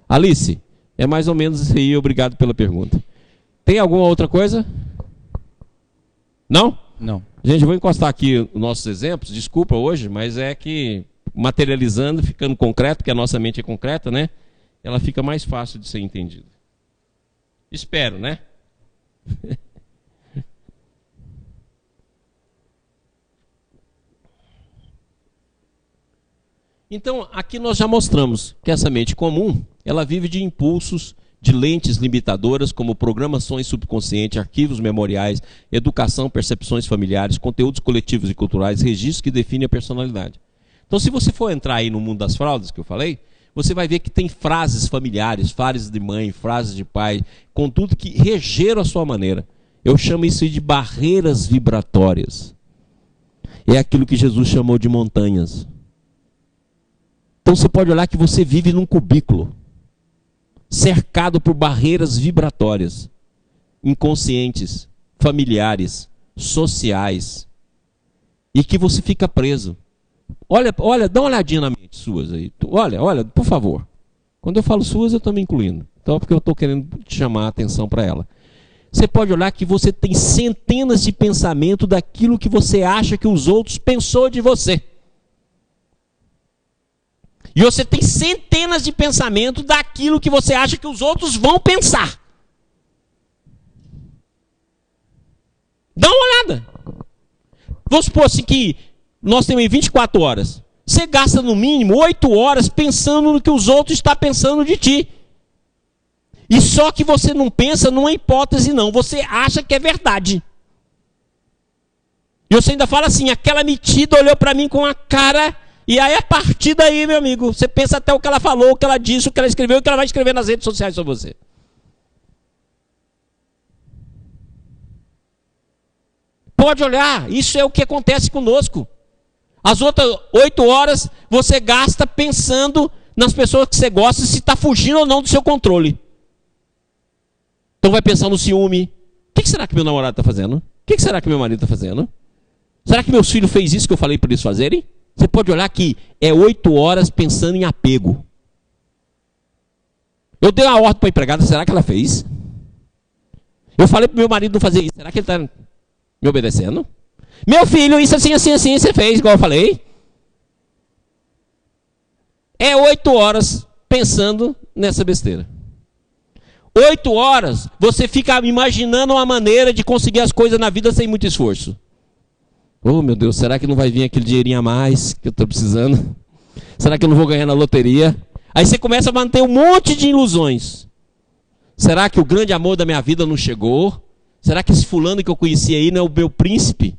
Alice, é mais ou menos isso aí, obrigado pela pergunta. Tem alguma outra coisa? Não? Não. Gente, eu vou encostar aqui os nossos exemplos, desculpa hoje, mas é que materializando, ficando concreto, porque a nossa mente é concreta, né? Ela fica mais fácil de ser entendida. Espero, né? Então, aqui nós já mostramos que essa mente comum, ela vive de impulsos, de lentes limitadoras, como programações subconscientes, arquivos memoriais, educação, percepções familiares, conteúdos coletivos e culturais, registros que definem a personalidade. Então, se você for entrar aí no mundo das fraldas, que eu falei, você vai ver que tem frases familiares, frases de mãe, frases de pai, contudo que regeram a sua maneira. Eu chamo isso de barreiras vibratórias. É aquilo que Jesus chamou de montanhas. Então você pode olhar que você vive num cubículo, cercado por barreiras vibratórias, inconscientes, familiares, sociais, e que você fica preso. Olha, dá uma olhadinha na mente suas aí. Olha, por favor. Quando eu falo suas, eu estou me incluindo. Então é porque eu estou querendo te chamar a atenção para ela. Você pode olhar que você tem centenas de pensamentos daquilo que você acha que os outros pensou de você. E você tem centenas de pensamentos daquilo que você acha que os outros vão pensar. Dá uma olhada. Vamos supor assim que nós temos 24 horas. Você gasta no mínimo 8 horas pensando no que os outros estão pensando de ti. E só que você não pensa numa hipótese não. Você acha que é verdade. E você ainda fala assim, aquela metida olhou para mim com a cara... E aí, a partir daí, meu amigo, você pensa até o que ela falou, o que ela disse, o que ela escreveu, o que ela vai escrever nas redes sociais sobre você. Pode olhar, isso é o que acontece conosco. As outras 8 horas você gasta pensando nas pessoas que você gosta, se está fugindo ou não do seu controle. Então vai pensar no ciúme. O que será que meu namorado está fazendo? O que será que meu marido está fazendo? Será que meus filhos fez isso que eu falei para eles fazerem? Você pode olhar que é 8 horas pensando em apego. Eu dei uma ordem para a empregada, será que ela fez? Eu falei para o meu marido não fazer isso, será que ele está me obedecendo? Meu filho, isso assim, você fez, igual eu falei. É 8 horas pensando nessa besteira. 8 horas você fica imaginando uma maneira de conseguir as coisas na vida sem muito esforço. Oh, meu Deus, será que não vai vir aquele dinheirinho a mais que eu estou precisando? Será que eu não vou ganhar na loteria? Aí você começa a manter um monte de ilusões. Será que o grande amor da minha vida não chegou? Será que esse fulano que eu conheci aí não é o meu príncipe?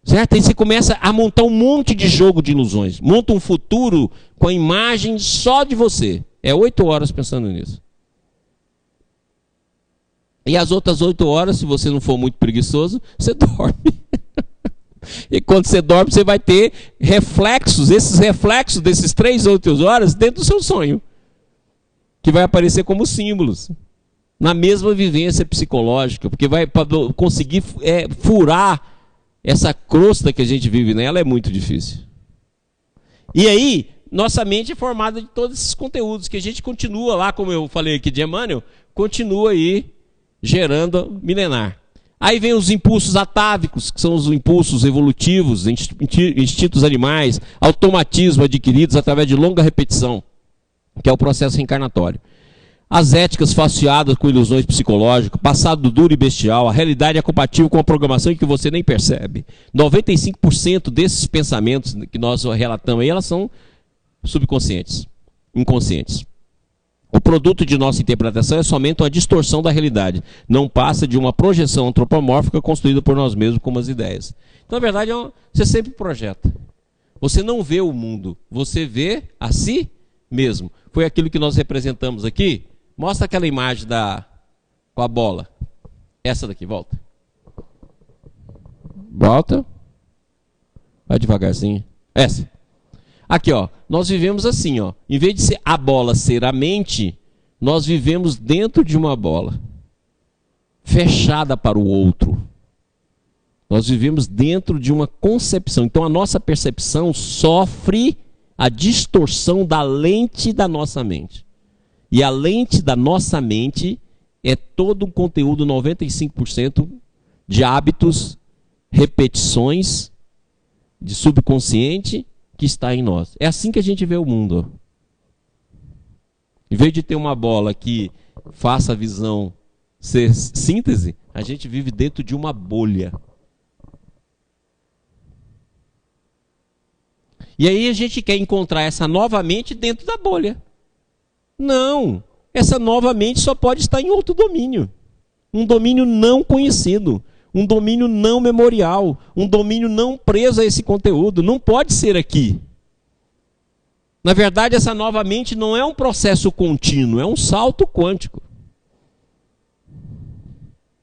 Certo? Aí você começa a montar um monte de jogo de ilusões. Monta um futuro com a imagem só de você. É 8 horas pensando nisso. E as outras 8 horas, se você não for muito preguiçoso, você dorme. E quando você dorme, você vai ter reflexos, esses reflexos desses 3 outras horas dentro do seu sonho. Que vai aparecer como símbolos. Na mesma vivência psicológica. Porque vai conseguir furar essa crosta que a gente vive nela é muito difícil. E aí, nossa mente é formada de todos esses conteúdos que a gente continua lá, como eu falei aqui de Emmanuel, continua aí gerando milenar. Aí vem os impulsos atávicos, que são os impulsos evolutivos, instintos animais, automatismo adquiridos através de longa repetição, que é o processo reencarnatório. As éticas faceadas com ilusões psicológicas, passado duro e bestial, a realidade é compatível com a programação em que você nem percebe. 95% desses pensamentos que nós relatamos aí, elas são subconscientes, inconscientes. O produto de nossa interpretação é somente uma distorção da realidade. Não passa de uma projeção antropomórfica construída por nós mesmos como as ideias. Então, na verdade, você sempre projeta. Você não vê o mundo, você vê a si mesmo. Foi aquilo que nós representamos aqui. Mostra aquela imagem com a bola. Essa daqui, volta. Volta. Vai devagarzinho. Essa. Aqui, ó, nós vivemos assim, ó. Em vez de ser a bola ser a mente, nós vivemos dentro de uma bola, fechada para o outro. Nós vivemos dentro de uma concepção. Então a nossa percepção sofre a distorção da lente da nossa mente. E a lente da nossa mente é todo um conteúdo, 95% de hábitos, repetições, de subconsciente que está em nós. É assim que a gente vê o mundo. Em vez de ter uma bola que faça a visão ser síntese, a gente vive dentro de uma bolha. E aí a gente quer encontrar essa nova mente dentro da bolha. Não, essa nova mente só pode estar em outro domínio. Um domínio não conhecido, um domínio não memorial, um domínio não preso a esse conteúdo. Não pode ser aqui. Na verdade, essa nova mente não é um processo contínuo, é um salto quântico.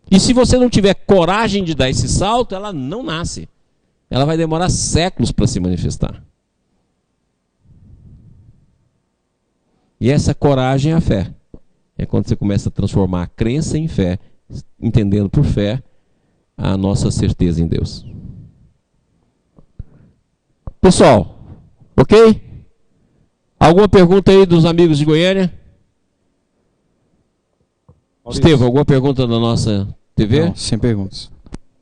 E se você não tiver coragem de dar esse salto, ela não nasce. Ela vai demorar séculos para se manifestar. E essa coragem é a fé. É quando você começa a transformar a crença em fé, entendendo por fé a nossa certeza em Deus. Pessoal, ok? Alguma pergunta aí dos amigos de Goiânia? Estevão, alguma pergunta da nossa TV? Não, sem perguntas.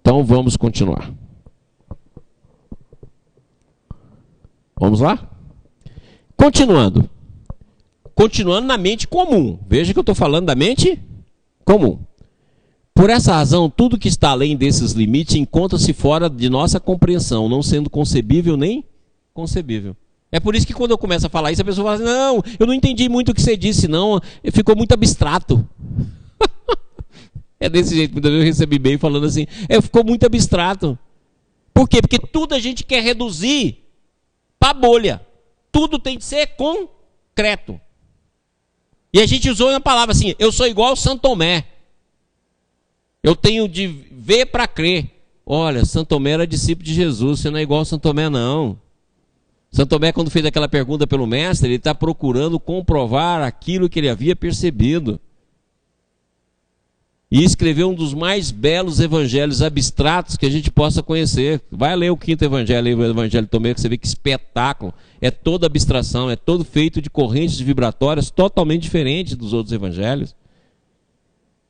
Então vamos continuar. Vamos lá? Continuando. Continuando na mente comum. Veja que eu estou falando da mente comum. Por essa razão, tudo que está além desses limites encontra-se fora de nossa compreensão, não sendo concebível nem concebível. É por isso que quando eu começo a falar isso, a pessoa fala assim, não, eu não entendi muito o que você disse, não, ficou muito abstrato. É desse jeito, muitas vezes eu recebi e-mail falando assim, ficou muito abstrato. Por quê? Porque tudo a gente quer reduzir para bolha. Tudo tem que ser concreto. E a gente usou uma palavra assim, eu sou igual Santo Tomé. Eu tenho de ver para crer. Olha, Santo Tomé era discípulo de Jesus, você não é igual Santo Tomé não. Santo Tomé, quando fez aquela pergunta pelo mestre, ele está procurando comprovar aquilo que ele havia percebido. E escreveu um dos mais belos evangelhos abstratos que a gente possa conhecer. Vai ler o 5º evangelho, o evangelho de Tomé, que você vê que espetáculo. É toda abstração, é todo feito de correntes vibratórias totalmente diferentes dos outros evangelhos.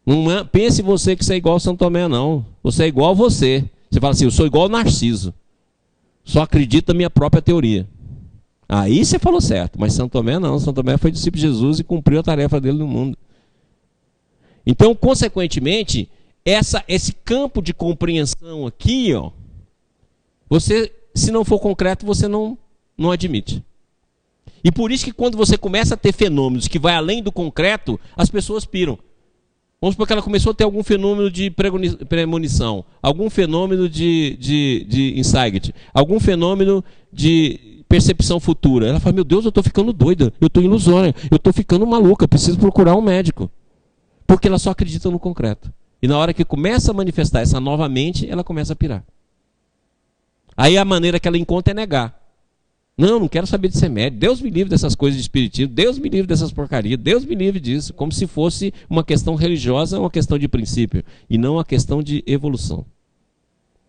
Não pense você que você é igual a Santo Tomé, não. Você é igual a você. Você fala assim, eu sou igual ao Narciso. Só acredito na minha própria teoria. Aí você falou certo, mas Santo Tomé não. Santo Tomé foi discípulo de Jesus e cumpriu a tarefa dele no mundo. Então, consequentemente, esse campo de compreensão aqui, ó, você, se não for concreto, você não admite. E por isso que quando você começa a ter fenômenos que vai além do concreto, as pessoas piram. Vamos supor que ela começou a ter algum fenômeno de premonição, algum fenômeno de insight, algum fenômeno de percepção futura. Ela fala, meu Deus, eu estou ficando doida, eu estou ilusória, eu estou ficando maluca, preciso procurar um médico. Porque ela só acredita no concreto. E na hora que começa a manifestar essa nova mente, ela começa a pirar. Aí a maneira que ela encontra é negar. Não quero saber de ser médico. Deus me livre dessas coisas de espiritismo. Deus me livre dessas porcarias. Deus me livre disso. Como se fosse uma questão religiosa, uma questão de princípio. E não uma questão de evolução.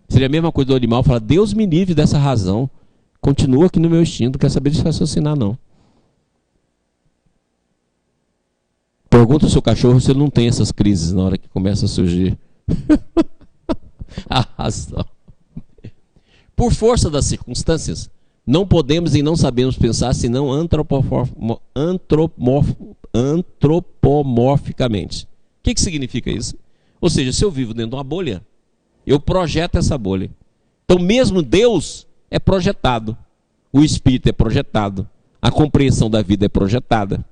Seria a mesma coisa do animal falar, Deus me livre dessa razão. Continua aqui no meu instinto. Não quero saber de raciocinar, não. Pergunta ao seu cachorro se ele não tem essas crises na hora que começa a surgir. A razão. Por força das circunstâncias, não podemos e não sabemos pensar senão antropomorficamente. O que significa isso? Ou seja, se eu vivo dentro de uma bolha, eu projeto essa bolha. Então mesmo Deus é projetado. O Espírito é projetado. A compreensão da vida é projetada.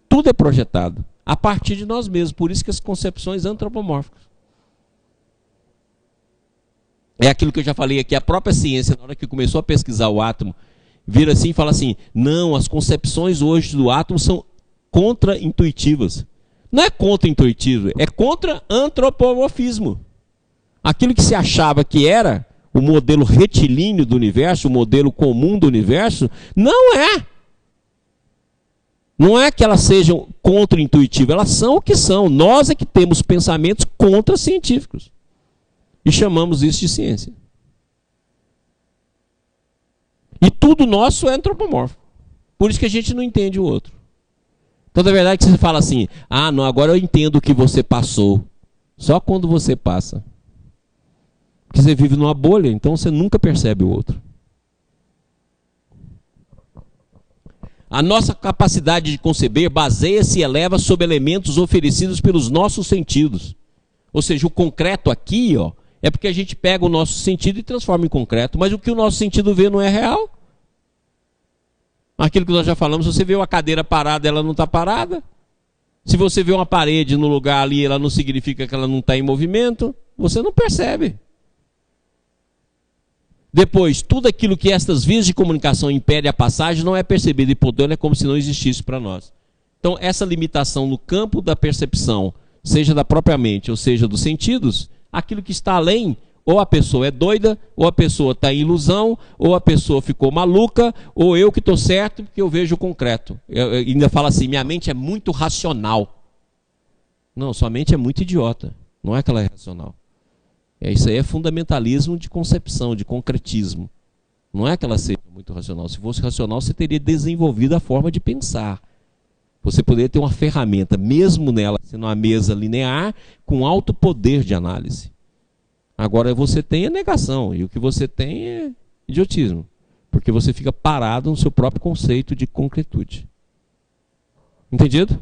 Tudo é projetado a partir de nós mesmos. Por isso que as concepções antropomórficas. É aquilo que eu já falei aqui. A própria ciência, na hora que começou a pesquisar o átomo, vira assim e fala assim, não, as concepções hoje do átomo são contra-intuitivas. Não é contra-intuitivo, é contra-antropomorfismo. Aquilo que se achava que era o modelo retilíneo do universo, o modelo comum do universo, não é. Não é que elas sejam contra-intuitivas, elas são o que são. Nós é que temos pensamentos contra-científicos. E chamamos isso de ciência. E tudo nosso é antropomórfico. Por isso que a gente não entende o outro. Então, na verdade, que você fala assim, não, agora eu entendo o que você passou. Só quando você passa. Porque você vive numa bolha, então você nunca percebe o outro. A nossa capacidade de conceber baseia-se e eleva sobre elementos oferecidos pelos nossos sentidos. Ou seja, o concreto aqui, ó, é porque a gente pega o nosso sentido e transforma em concreto, mas o que o nosso sentido vê não é real. Aquilo que nós já falamos, se você vê uma cadeira parada, ela não está parada. Se você vê uma parede no lugar ali, ela não significa que ela não está em movimento. Você não percebe. Depois, tudo aquilo que estas vias de comunicação impedem a passagem não é percebido e, portanto, é como se não existisse para nós. Então, essa limitação no campo da percepção, seja da própria mente ou seja dos sentidos, aquilo que está além, ou a pessoa é doida, ou a pessoa está em ilusão, ou a pessoa ficou maluca, ou eu que estou certo porque eu vejo o concreto. Eu ainda falo assim, minha mente é muito racional. Não, sua mente é muito idiota. Não é que ela é racional. Isso aí é fundamentalismo de concepção, de concretismo. Não é que ela seja muito racional. Se fosse racional, você teria desenvolvido a forma de pensar. Você poderia ter uma ferramenta, mesmo nela sendo uma mesa linear, com alto poder de análise. Agora você tem a negação, e o que você tem é idiotismo. Porque você fica parado no seu próprio conceito de concretude. Entendido?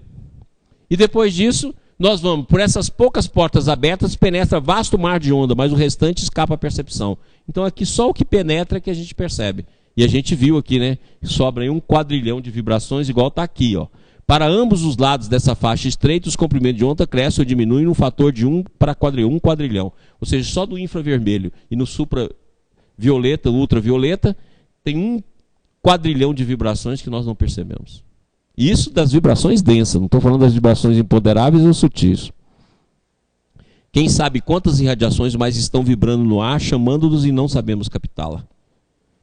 E depois disso, nós vamos, por essas poucas portas abertas, penetra vasto mar de onda, mas o restante escapa à percepção. Então aqui só o que penetra é que a gente percebe. E a gente viu aqui, né? Sobra aí 1 quadrilhão de vibrações, igual está aqui, ó. Para ambos os lados dessa faixa estreita, os comprimentos de onda crescem ou diminuem num fator de 1 para quadrilhão, 1 quadrilhão. Ou seja, só do infravermelho e no supravioleta, ultravioleta, tem 1 quadrilhão de vibrações que nós não percebemos. Isso das vibrações densas, não estou falando das vibrações imponderáveis ou sutis. Quem sabe quantas irradiações mais estão vibrando no ar, chamando-nos e não sabemos captá-la.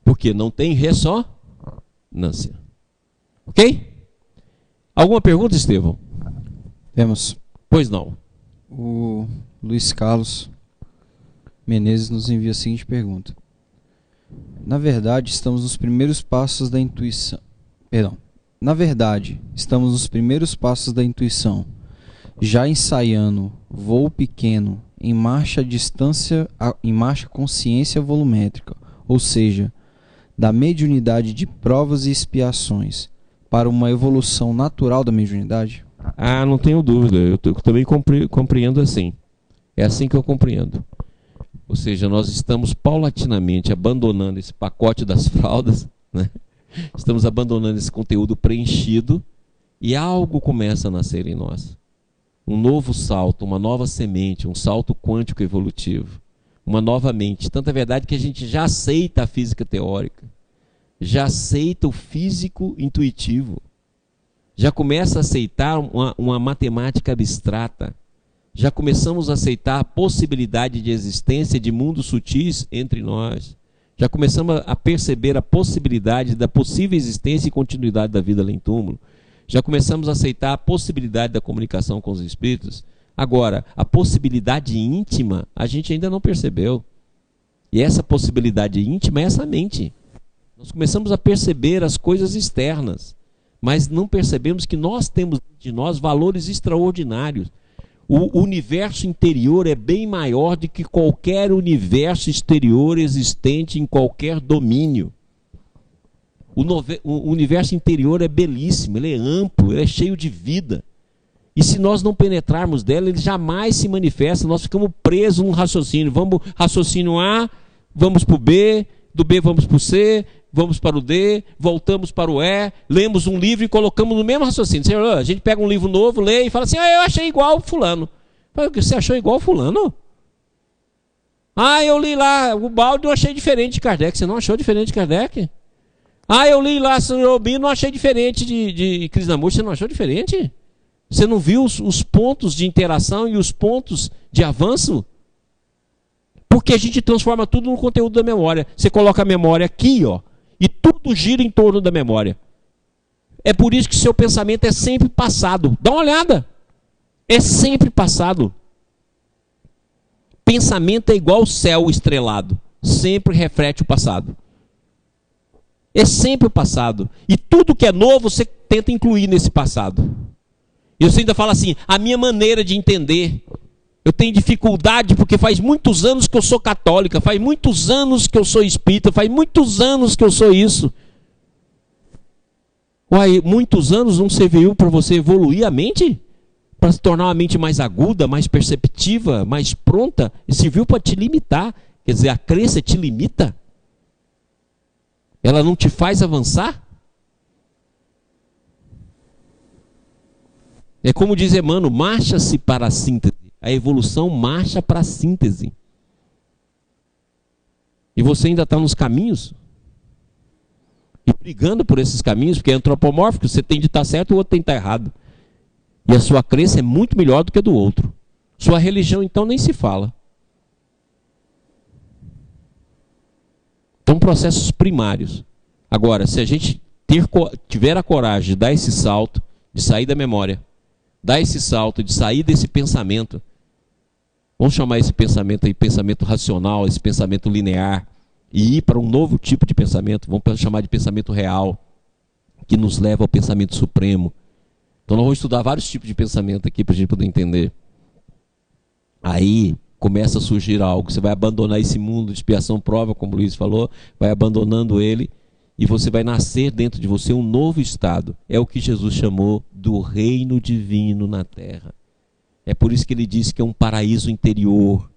Porque não tem ressonância. Ok? Alguma pergunta, Estevão? Temos. Pois não. O Luiz Carlos Menezes nos envia a seguinte pergunta. Na verdade, estamos nos primeiros passos da intuição. Já ensaiando voo pequeno em marcha consciência volumétrica, ou seja, da mediunidade de provas e expiações, para uma evolução natural da mediunidade? Ah, não tenho dúvida. Eu também compreendo assim. É assim que eu compreendo. Ou seja, nós estamos paulatinamente abandonando esse pacote das fraldas, né? Estamos abandonando esse conteúdo preenchido e algo começa a nascer em nós. Um novo salto, uma nova semente, um salto quântico evolutivo. Uma nova mente. Tanta verdade que a gente já aceita a física teórica. Já aceita o físico intuitivo, já começa a aceitar uma matemática abstrata, já começamos a aceitar a possibilidade de existência de mundos sutis entre nós, já começamos a perceber a possibilidade da possível existência e continuidade da vida além túmulo, já começamos a aceitar a possibilidade da comunicação com os espíritos. Agora, a possibilidade íntima a gente ainda não percebeu, e essa possibilidade íntima é essa mente. Nós começamos a perceber as coisas externas, mas não percebemos que nós temos de nós valores extraordinários. O universo interior é bem maior do que qualquer universo exterior existente em qualquer domínio. O universo interior é belíssimo, ele é amplo, ele é cheio de vida. E se nós não penetrarmos dela, ele jamais se manifesta, nós ficamos presos num raciocínio. Vamos raciocínio A, vamos para o B, do B vamos para o C, vamos para o D, voltamos para o E, lemos um livro e colocamos no mesmo raciocínio. A gente pega um livro novo, lê e fala assim, eu achei igual o fulano. Você achou igual o fulano? Eu li lá, o balde eu achei diferente de Kardec. Você não achou diferente de Kardec? Eu li lá São Jobim, não achei diferente de Krishnamurti. Você não achou diferente? Você não viu os pontos de interação e os pontos de avanço? Porque a gente transforma tudo no conteúdo da memória. Você coloca a memória aqui, ó, e tudo gira em torno da memória. É por isso que seu pensamento é sempre passado. Dá uma olhada. É sempre passado. Pensamento é igual céu estrelado. Sempre reflete o passado. É sempre o passado. E tudo que é novo você tenta incluir nesse passado. E você ainda fala assim, a minha maneira de entender. Eu tenho dificuldade porque faz muitos anos que eu sou católica, faz muitos anos que eu sou espírita, faz muitos anos que eu sou isso. Uai, muitos anos não serviu para você evoluir a mente? Para se tornar uma mente mais aguda, mais perceptiva, mais pronta? E serviu para te limitar. Quer dizer, a crença te limita? Ela não te faz avançar? É como diz Emmanuel, marcha-se para a síntese. A evolução marcha para a síntese. E você ainda está nos caminhos? E brigando por esses caminhos, porque é antropomórfico, você tem de estar certo e o outro tem de estar errado. E a sua crença é muito melhor do que a do outro. Sua religião, então, nem se fala. Então, processos primários. Agora, se a gente tiver a coragem de dar esse salto, de sair da memória, dar esse salto, de sair desse pensamento, vamos chamar esse pensamento aí, pensamento racional, esse pensamento linear, e ir para um novo tipo de pensamento, vamos chamar de pensamento real, que nos leva ao pensamento supremo. Então nós vamos estudar vários tipos de pensamento aqui para a gente poder entender. Aí começa a surgir algo, você vai abandonar esse mundo de expiação prova, como o Luiz falou, vai abandonando ele, e você vai nascer dentro de você um novo estado. É o que Jesus chamou do reino divino na terra. É por isso que ele disse que é um paraíso interior.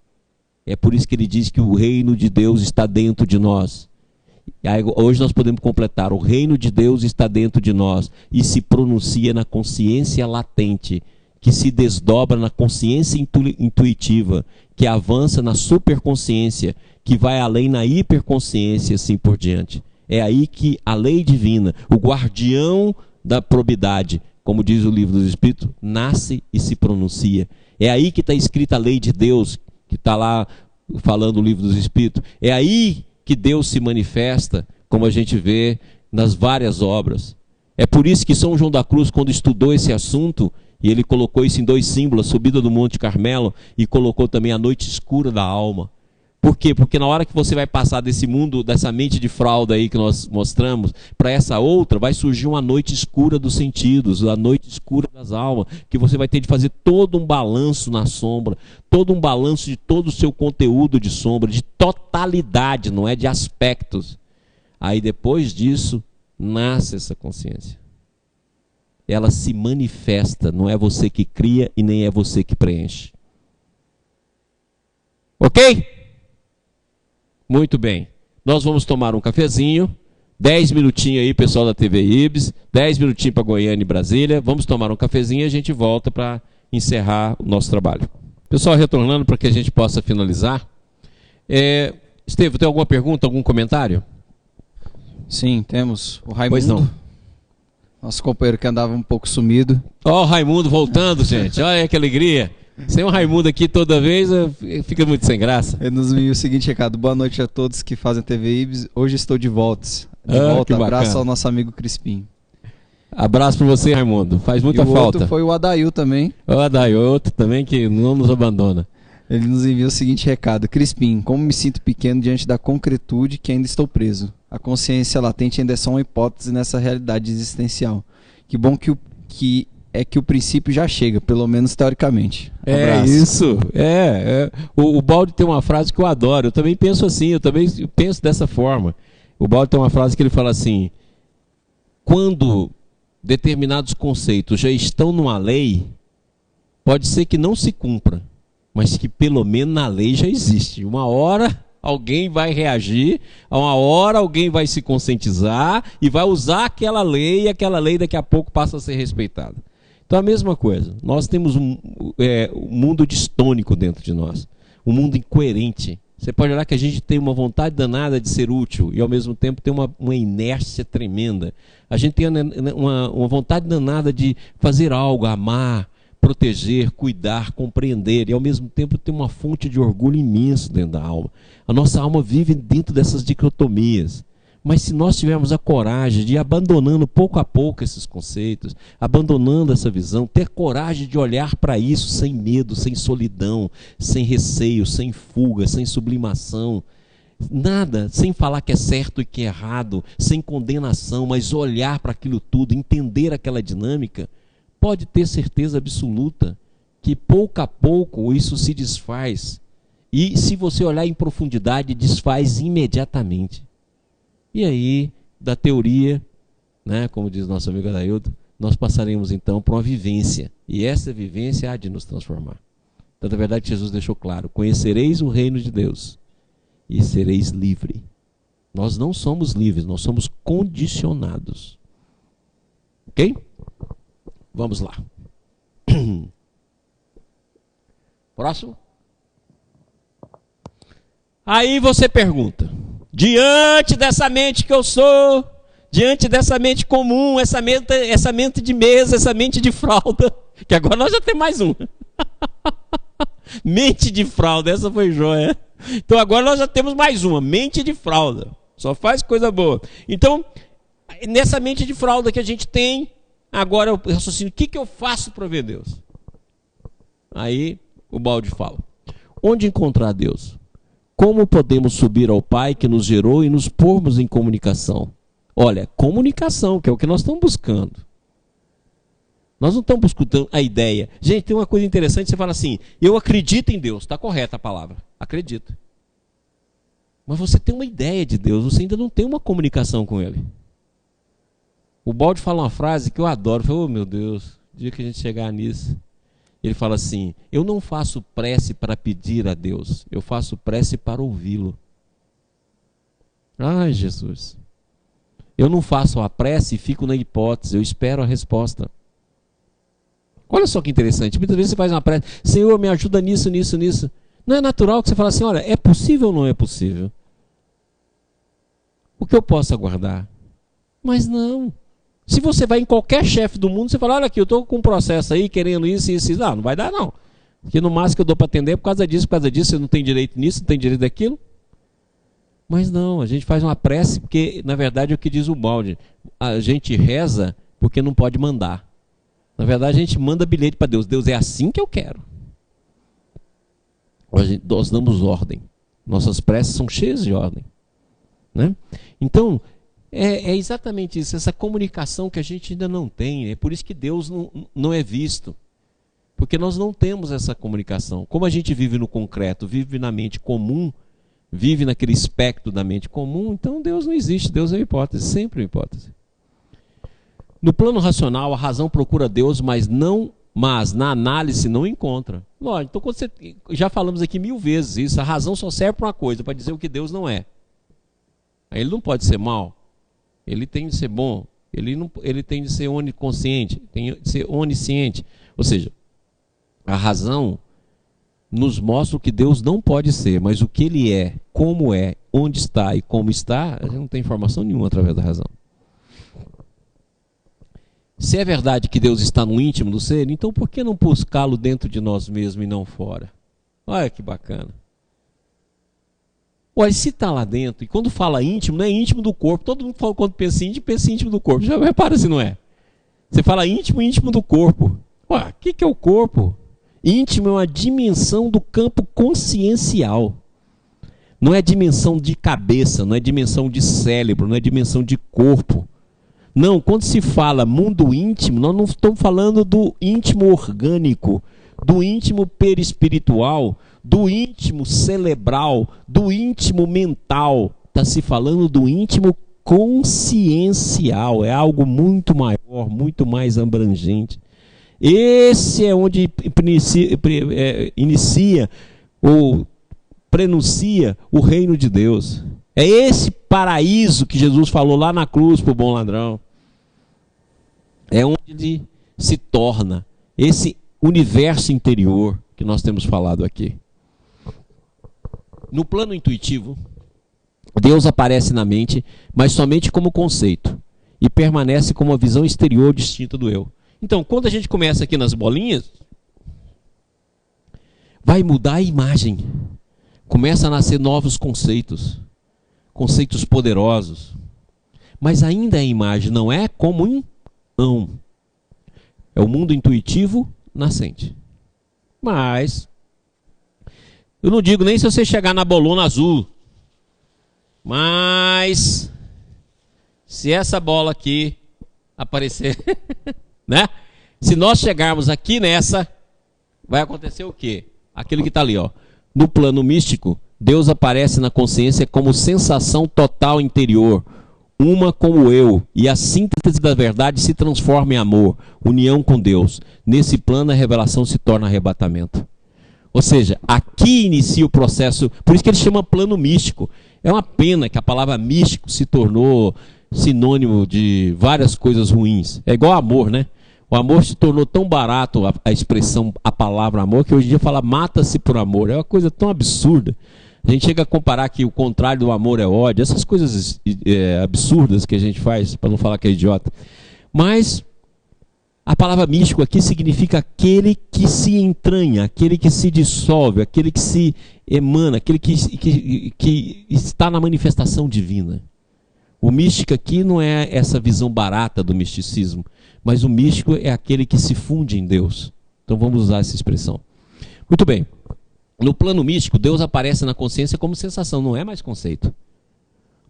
É por isso que ele diz que o reino de Deus está dentro de nós. E aí, hoje nós podemos completar, o reino de Deus está dentro de nós e se pronuncia na consciência latente, que se desdobra na consciência intuitiva, que avança na superconsciência, que vai além na hiperconsciência, assim por diante. É aí que a lei divina, o guardião da probidade, como diz o livro dos Espíritos, nasce e se pronuncia. É aí que está escrita a lei de Deus, que está lá falando o livro dos Espíritos. É aí que Deus se manifesta, como a gente vê nas várias obras. É por isso que São João da Cruz, quando estudou esse assunto, e ele colocou isso em 2 símbolos, a subida do Monte Carmelo, e colocou também a noite escura da alma. Por quê? Porque na hora que você vai passar desse mundo, dessa mente de fralda aí que nós mostramos, para essa outra, vai surgir uma noite escura dos sentidos, a noite escura das almas, que você vai ter de fazer todo um balanço na sombra, todo um balanço de todo o seu conteúdo de sombra, de totalidade, não é de aspectos. Aí depois disso, nasce essa consciência. Ela se manifesta, não é você que cria e nem é você que preenche. Ok? Muito bem. Nós vamos tomar um cafezinho, 10 minutinhos aí, pessoal da TV Ibis, 10 minutinhos para Goiânia e Brasília. Vamos tomar um cafezinho e a gente volta para encerrar o nosso trabalho. Pessoal, retornando para que a gente possa finalizar. Estevam, tem alguma pergunta, algum comentário? Sim, temos. O Raimundo. Pois não. Nosso companheiro que andava um pouco sumido. Ó, o Raimundo voltando, gente. Olha que alegria. Sem o Raimundo aqui toda vez, fica muito sem graça. Ele nos enviou o seguinte recado: boa noite a todos que fazem TV Ibis. Hoje estou de volta. Volta, abraço ao nosso amigo Crispim. Abraço para você, Raimundo. Faz muita e o falta. Outro foi o Adail também. O Adail, outro também que não nos abandona. Ele nos enviou o seguinte recado: Crispim, como me sinto pequeno diante da concretude que ainda estou preso. A consciência latente ainda é só uma hipótese nessa realidade existencial. Que bom que o princípio já chega, pelo menos teoricamente. Abraço. É isso. O Baldi tem uma frase que eu adoro. Eu também penso assim, eu também penso dessa forma. O Baldi tem uma frase que ele fala assim: quando determinados conceitos já estão numa lei, pode ser que não se cumpra, mas que pelo menos na lei já existe. Uma hora alguém vai reagir, uma hora alguém vai se conscientizar e vai usar aquela lei, e aquela lei daqui a pouco passa a ser respeitada. Então a mesma coisa, nós temos um mundo distônico dentro de nós, um mundo incoerente. Você pode olhar que a gente tem uma vontade danada de ser útil e ao mesmo tempo tem uma inércia tremenda. A gente tem uma vontade danada de fazer algo, amar, proteger, cuidar, compreender, e ao mesmo tempo tem uma fonte de orgulho imenso dentro da alma. A nossa alma vive dentro dessas dicotomias. Mas se nós tivermos a coragem de ir abandonando pouco a pouco esses conceitos, abandonando essa visão, ter coragem de olhar para isso sem medo, sem solidão, sem receio, sem fuga, sem sublimação, nada, sem falar que é certo e que é errado, sem condenação, mas olhar para aquilo tudo, entender aquela dinâmica, pode ter certeza absoluta que pouco a pouco isso se desfaz. E se você olhar em profundidade, desfaz imediatamente. E aí, da teoria né, como diz nosso amigo Adaildo, nós passaremos então por uma vivência. E essa vivência há de nos transformar. Então, na verdade, Jesus deixou claro: conhecereis o reino de Deus e sereis livre. Nós não somos livres, nós somos condicionados. Ok? Vamos lá. Próximo. Aí você pergunta: diante dessa mente que eu sou, diante dessa mente comum, essa mente de mesa, essa mente de fralda, que agora nós já temos mais uma. Mente de fralda, essa foi joia. Então agora nós já temos mais uma, mente de fralda. Só faz coisa boa. Então, nessa mente de fralda que a gente tem, agora eu raciocínio: o que eu faço para ver Deus? Aí o balde fala: onde encontrar Deus? Como podemos subir ao Pai que nos gerou e nos pormos em comunicação? Olha, comunicação, que é o que nós estamos buscando. Nós não estamos buscando a ideia. Gente, tem uma coisa interessante: você fala assim, eu acredito em Deus. Está correta a palavra, acredita. Mas você tem uma ideia de Deus, você ainda não tem uma comunicação com Ele. O balde fala uma frase que eu adoro. Eu falo: oh, meu Deus, o dia que a gente chegar nisso. Ele fala assim: eu não faço prece para pedir a Deus, eu faço prece para ouvi-lo. Ai, Jesus. Eu não faço a prece e fico na hipótese, eu espero a resposta. Olha só que interessante, muitas vezes você faz uma prece: Senhor, me ajuda nisso, nisso, nisso. Não é natural que você fale assim: olha, é possível ou não é possível? O que eu posso aguardar? Mas não. Se você vai em qualquer chefe do mundo, você fala: olha aqui, eu estou com um processo aí, querendo isso e isso. Não vai dar não. Porque no máximo que eu dou para atender é por causa disso, você não tem direito nisso, não tem direito daquilo. Mas não, a gente faz uma prece porque, na verdade, é o que diz o balde: a gente reza porque não pode mandar. Na verdade, a gente manda bilhete para Deus. Deus, é assim que eu quero. Nós damos ordem. Nossas preces são cheias de ordem, né? Então, é exatamente isso, essa comunicação que a gente ainda não tem. É por isso que Deus não é visto. Porque nós não temos essa comunicação. Como a gente vive no concreto, vive na mente comum, vive naquele espectro da mente comum, então Deus não existe. Deus é uma hipótese, sempre uma hipótese. No plano racional, a razão procura Deus, mas na análise não encontra. Lógico, então já falamos aqui 1000 vezes isso: a razão só serve para uma coisa, para dizer o que Deus não é. Ele não pode ser mau, ele tem de ser bom, ele tem de ser oniconsciente, tem de ser onisciente. Ou seja, a razão nos mostra o que Deus não pode ser, mas o que Ele é, como é, onde está e como está, a gente não tem informação nenhuma através da razão. Se é verdade que Deus está no íntimo do ser, então por que não buscá-lo dentro de nós mesmos e não fora? Olha que bacana. Olha, se está lá dentro, e quando fala íntimo, não é íntimo do corpo. Todo mundo fala, quando pensa íntimo do corpo. Já repara se não é. Você fala íntimo do corpo. Ué, o que é o corpo? Íntimo é uma dimensão do campo consciencial. Não é dimensão de cabeça, não é dimensão de cérebro, não é dimensão de corpo. Não, quando se fala mundo íntimo, nós não estamos falando do íntimo orgânico, do íntimo perispiritual, do íntimo cerebral, do íntimo mental. Está se falando do íntimo consciencial. É algo muito maior, muito mais abrangente. Esse é onde inicia ou prenuncia o reino de Deus. É esse paraíso que Jesus falou lá na cruz para o bom ladrão. É onde ele se torna esse universo interior que nós temos falado aqui. No plano intuitivo, Deus aparece na mente, mas somente como conceito, e permanece como uma visão exterior distinta do eu. Então, quando a gente começa aqui nas bolinhas, vai mudar a imagem. Começa a nascer novos conceitos. Conceitos poderosos. Mas ainda a imagem não é comunhão. É o mundo intuitivo nascente. Mas eu não digo nem se você chegar na bolona azul. Mas se essa bola aqui aparecer, né? Se nós chegarmos aqui nessa, vai acontecer o quê? Aquilo que está ali, ó. No plano místico, Deus aparece na consciência como sensação total interior, uma com o eu, e a síntese da verdade se transforma em amor, união com Deus. Nesse plano a revelação se torna arrebatamento. Ou seja, aqui inicia o processo, por isso que ele chama plano místico. É uma pena que a palavra místico se tornou sinônimo de várias coisas ruins. É igual amor, né? O amor se tornou tão barato, a expressão, a palavra amor, que hoje em dia fala mata-se por amor. É uma coisa tão absurda. A gente chega a comparar que o contrário do amor é ódio, essas coisas absurdas que a gente faz, para não falar que é idiota. Mas a palavra místico aqui significa aquele que se entranha, aquele que se dissolve, aquele que se emana, aquele que está na manifestação divina. O místico aqui não é essa visão barata do misticismo, mas o místico é aquele que se funde em Deus. Então vamos usar essa expressão. Muito bem. No plano místico, Deus aparece na consciência como sensação, não é mais conceito.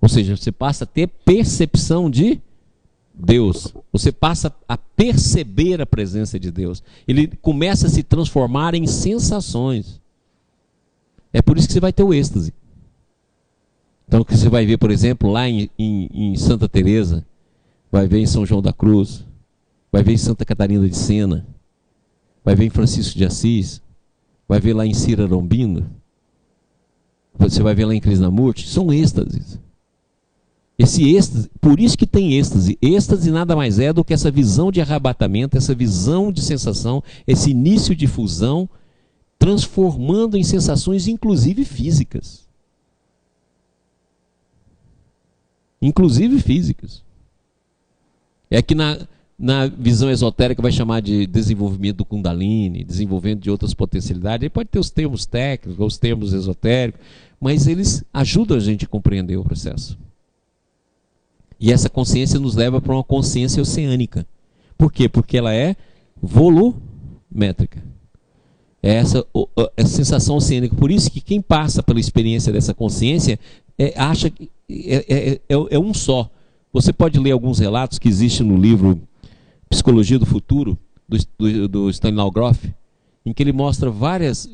Ou seja, você passa a ter percepção de Deus. Você passa a perceber a presença de Deus. Ele começa a se transformar em sensações. É por isso que você vai ter o êxtase. Então, que você vai ver, por exemplo, lá em Santa Teresa, vai ver em São João da Cruz, vai ver em Santa Catarina de Sena, vai ver em Francisco de Assis, vai ver lá em Cira Lombino, você vai ver lá em Krishnamurti, são êxtases. Esse êxtase, por isso que tem êxtase. Êxtase nada mais é do que essa visão de arrebatamento, essa visão de sensação, esse início de fusão, transformando em sensações inclusive físicas. Inclusive físicas. É que na visão esotérica vai chamar de desenvolvimento do Kundalini, desenvolvimento de outras potencialidades. Aí pode ter os termos técnicos, os termos esotéricos, mas eles ajudam a gente a compreender o processo. E essa consciência nos leva para uma consciência oceânica. Por quê? Porque ela é volumétrica. É essa sensação oceânica. Por isso que quem passa pela experiência dessa consciência acha que é um só. Você pode ler alguns relatos que existem no livro Psicologia do Futuro, do Stanislaw Grof, em que ele mostra várias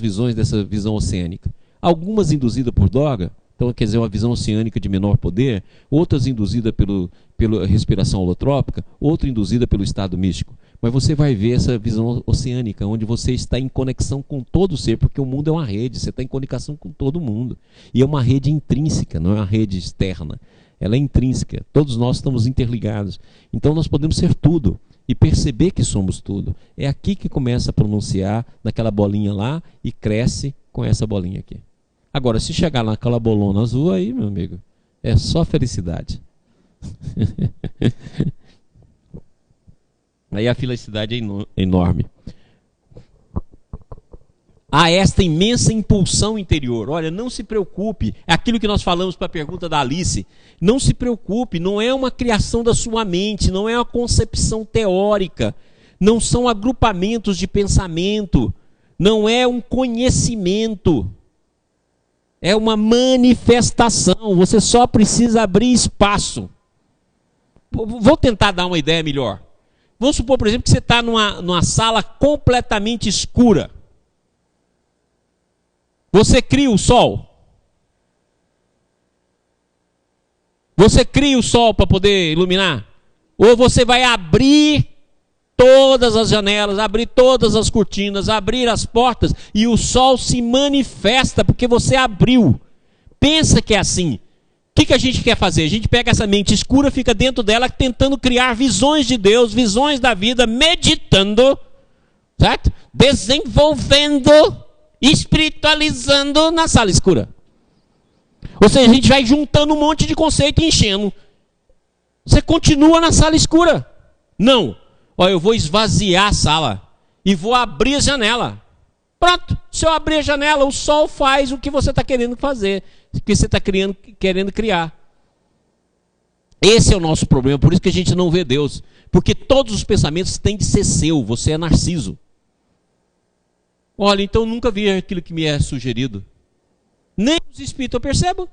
visões dessa visão oceânica. Algumas induzidas por droga, então quer dizer uma visão oceânica de menor poder, outras induzidas pela respiração holotrópica, outra induzida pelo estado místico. Mas você vai ver essa visão oceânica, onde você está em conexão com todo o ser, porque o mundo é uma rede, você está em conexão com todo mundo. E é uma rede intrínseca, não é uma rede externa. Ela é intrínseca, todos nós estamos interligados. Então nós podemos ser tudo e perceber que somos tudo. É aqui que começa a pronunciar naquela bolinha lá e cresce com essa bolinha aqui. Agora, se chegar naquela bolona azul aí, meu amigo, é só felicidade. Aí a felicidade é enorme. Há esta imensa impulsão interior. Olha, não se preocupe. É aquilo que nós falamos para a pergunta da Alice. Não se preocupe, não é uma criação da sua mente, não é uma concepção teórica, não são agrupamentos de pensamento, não é um conhecimento. É uma manifestação. Você só precisa abrir espaço. Vou tentar dar uma ideia melhor. Vamos supor, por exemplo, que você está numa sala completamente escura. Você cria o sol. Você cria o sol para poder iluminar? Ou você vai abrir todas as janelas, abrir todas as cortinas, abrir as portas e o sol se manifesta porque você abriu. Pensa que é assim. O que a gente quer fazer? A gente pega essa mente escura, fica dentro dela tentando criar visões de Deus, visões da vida, meditando, certo? Desenvolvendo, espiritualizando na sala escura. Ou seja, a gente vai juntando um monte de conceito e enchendo. Você continua na sala escura. Não. Olha, eu vou esvaziar a sala e vou abrir a janela. Pronto. Se eu abrir a janela, o sol faz o que você está querendo fazer, o que você está querendo criar. Esse é o nosso problema, por isso que a gente não vê Deus. Porque todos os pensamentos têm de ser seu, você é Narciso. Olha, então eu nunca vi aquilo que me é sugerido. Nem os espíritos eu percebo.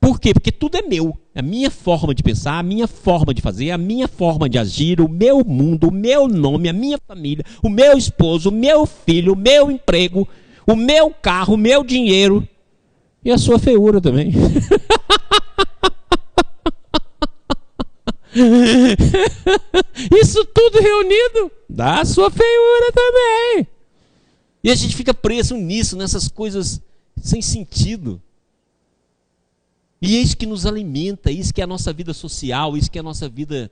Por quê? Porque tudo é meu. É a minha forma de pensar, a minha forma de fazer, a minha forma de agir, o meu mundo, o meu nome, a minha família, o meu esposo, o meu filho, o meu emprego, o meu carro, o meu dinheiro e a sua feiura também. Isso tudo reunido dá a sua feiura também. E a gente fica preso nisso, nessas coisas sem sentido. E é isso que nos alimenta, isso que é a nossa vida social, isso que é a nossa vida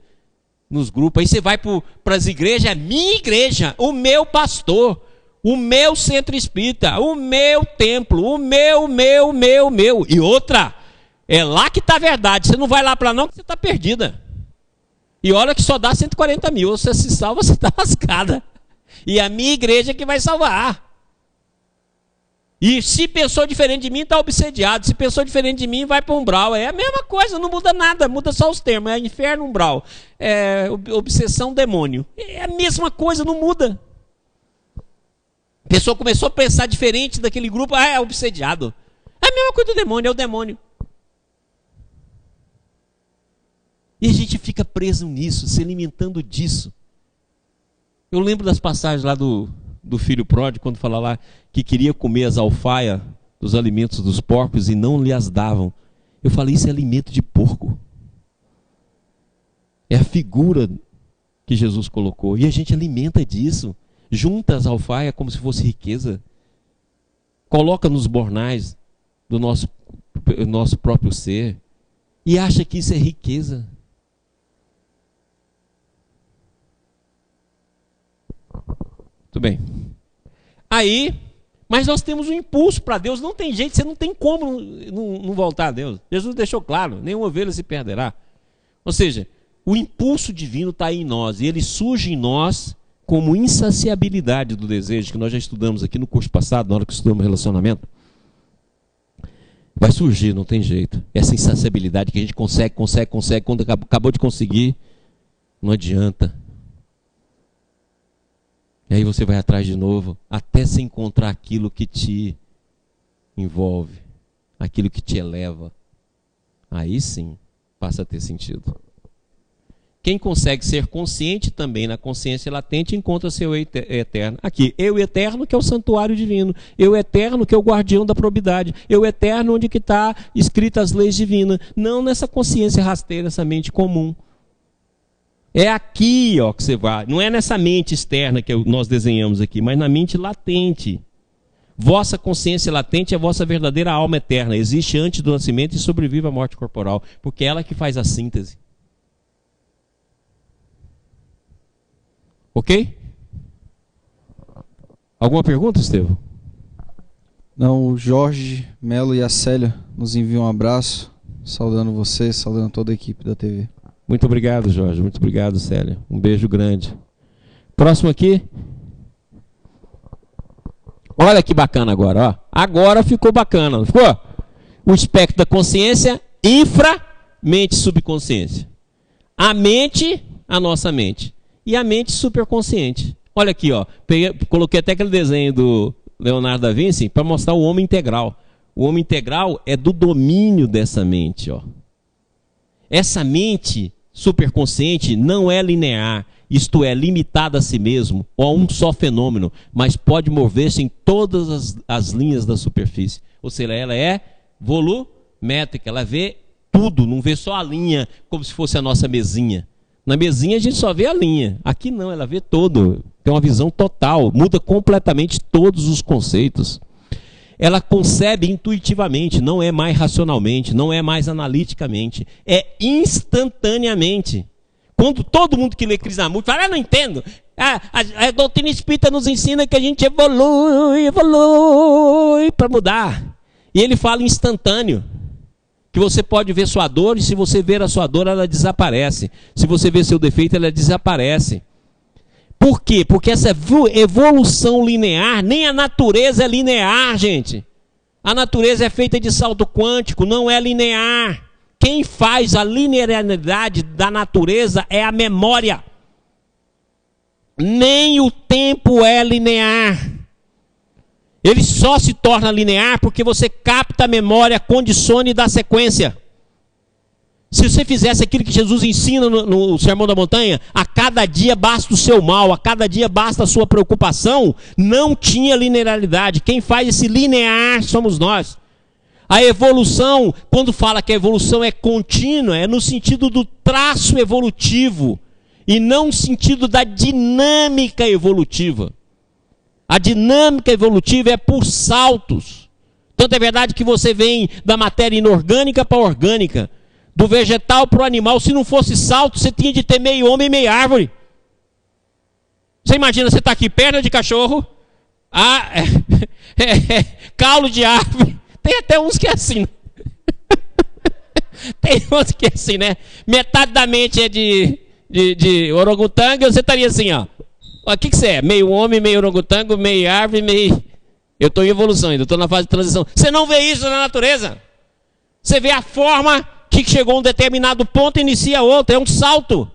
nos grupos. Aí você vai para as igrejas, é minha igreja, o meu pastor, o meu centro espírita, o meu templo, o meu. E outra, é lá que está a verdade. Você não vai lá para não, que você está perdida. E olha que só dá 140 mil. Você se salva, você está lascada. E a minha igreja que vai salvar. E se pensou diferente de mim, está obsediado. Se pensou diferente de mim, vai para o umbral. É a mesma coisa, não muda nada, muda só os termos. É inferno, umbral. É obsessão, demônio. É a mesma coisa, não muda. A pessoa começou a pensar diferente daquele grupo, é obsediado. É a mesma coisa do demônio, é o demônio. E a gente fica preso nisso, se alimentando disso. Eu lembro das passagens lá do filho pródigo, quando fala lá que queria comer as alfaias dos alimentos dos porcos e não lhe as davam. Eu falei, isso é alimento de porco. É a figura que Jesus colocou. E a gente alimenta disso. Junta as alfaias como se fosse riqueza. Coloca nos bornais do nosso próprio ser. E acha que isso é riqueza. Tudo bem. Aí, mas nós temos um impulso para Deus. Não tem jeito, você não tem como não voltar a Deus. Jesus deixou claro, nenhuma ovelha se perderá. Ou seja, o impulso divino está em nós. E ele surge em nós como insaciabilidade do desejo, que nós já estudamos aqui no curso passado, na hora que estudamos relacionamento. Vai surgir, não tem jeito. Essa insaciabilidade que a gente consegue. Quando acabou de conseguir, não adianta. E aí você vai atrás de novo, até se encontrar aquilo que te envolve, aquilo que te eleva. Aí sim, passa a ter sentido. Quem consegue ser consciente também na consciência latente encontra seu eu eterno. Aqui, eu eterno que é o santuário divino. Eu eterno que é o guardião da probidade. Eu eterno onde que está escritas as leis divinas. Não nessa consciência rasteira, essa mente comum. É aqui que você vai. Não é nessa mente externa que nós desenhamos aqui, mas na mente latente. Vossa consciência latente é vossa verdadeira alma eterna. Existe antes do nascimento e sobrevive à morte corporal. Porque é ela que faz a síntese. Ok? Alguma pergunta, Estevão? Não, o Jorge Melo e a Célia nos enviam um abraço, saudando você, saudando toda a equipe da TV. Muito obrigado, Jorge. Muito obrigado, Célia. Um beijo grande. Próximo aqui. Olha que bacana agora, ó. Agora ficou bacana, não ficou? O espectro da consciência, infra-mente subconsciência. A mente, a nossa mente. E a mente superconsciente. Olha aqui, ó. Coloquei até aquele desenho do Leonardo da Vinci para mostrar o homem integral. O homem integral é do domínio dessa mente, ó. Essa mente superconsciente não é linear, isto é, limitada a si mesmo, ou a um só fenômeno, mas pode mover-se em todas as linhas da superfície. Ou seja, ela é volumétrica, ela vê tudo, não vê só a linha, como se fosse a nossa mesinha. Na mesinha a gente só vê a linha, aqui não, ela vê todo, tem uma visão total, muda completamente todos os conceitos. Ela concebe intuitivamente, não é mais racionalmente, não é mais analiticamente, é instantaneamente. Quando todo mundo que lê Krishnamurti fala, não entendo, a doutrina espírita nos ensina que a gente evolui para mudar. E ele fala instantâneo, que você pode ver sua dor e se você ver a sua dor, ela desaparece. Se você ver seu defeito, ela desaparece. Por quê? Porque essa evolução linear, nem a natureza é linear, gente. A natureza é feita de salto quântico, não é linear. Quem faz a linearidade da natureza é a memória. Nem o tempo é linear. Ele só se torna linear porque você capta a memória, condicione e dá sequência. Se você fizesse aquilo que Jesus ensina no Sermão da Montanha, a cada dia basta o seu mal, a cada dia basta a sua preocupação, não tinha linearidade. Quem faz esse linear somos nós. A evolução, quando fala que a evolução é contínua, é no sentido do traço evolutivo e não no sentido da dinâmica evolutiva. A dinâmica evolutiva é por saltos. Tanto é verdade que você vem da matéria inorgânica para a orgânica, do vegetal para o animal. Se não fosse salto, você tinha de ter meio homem e meio árvore. Você imagina, você está aqui, perna de cachorro, caulo de árvore. Tem até uns que é assim. Tem uns que é assim, né? Metade da mente é de orangotango, e você estaria assim, ó. O que você é? Meio homem, meio orangotango, meio árvore, meio... Eu estou em evolução ainda, estou na fase de transição. Você não vê isso na natureza. Você vê a forma que chegou a um determinado ponto e inicia outro. É um salto.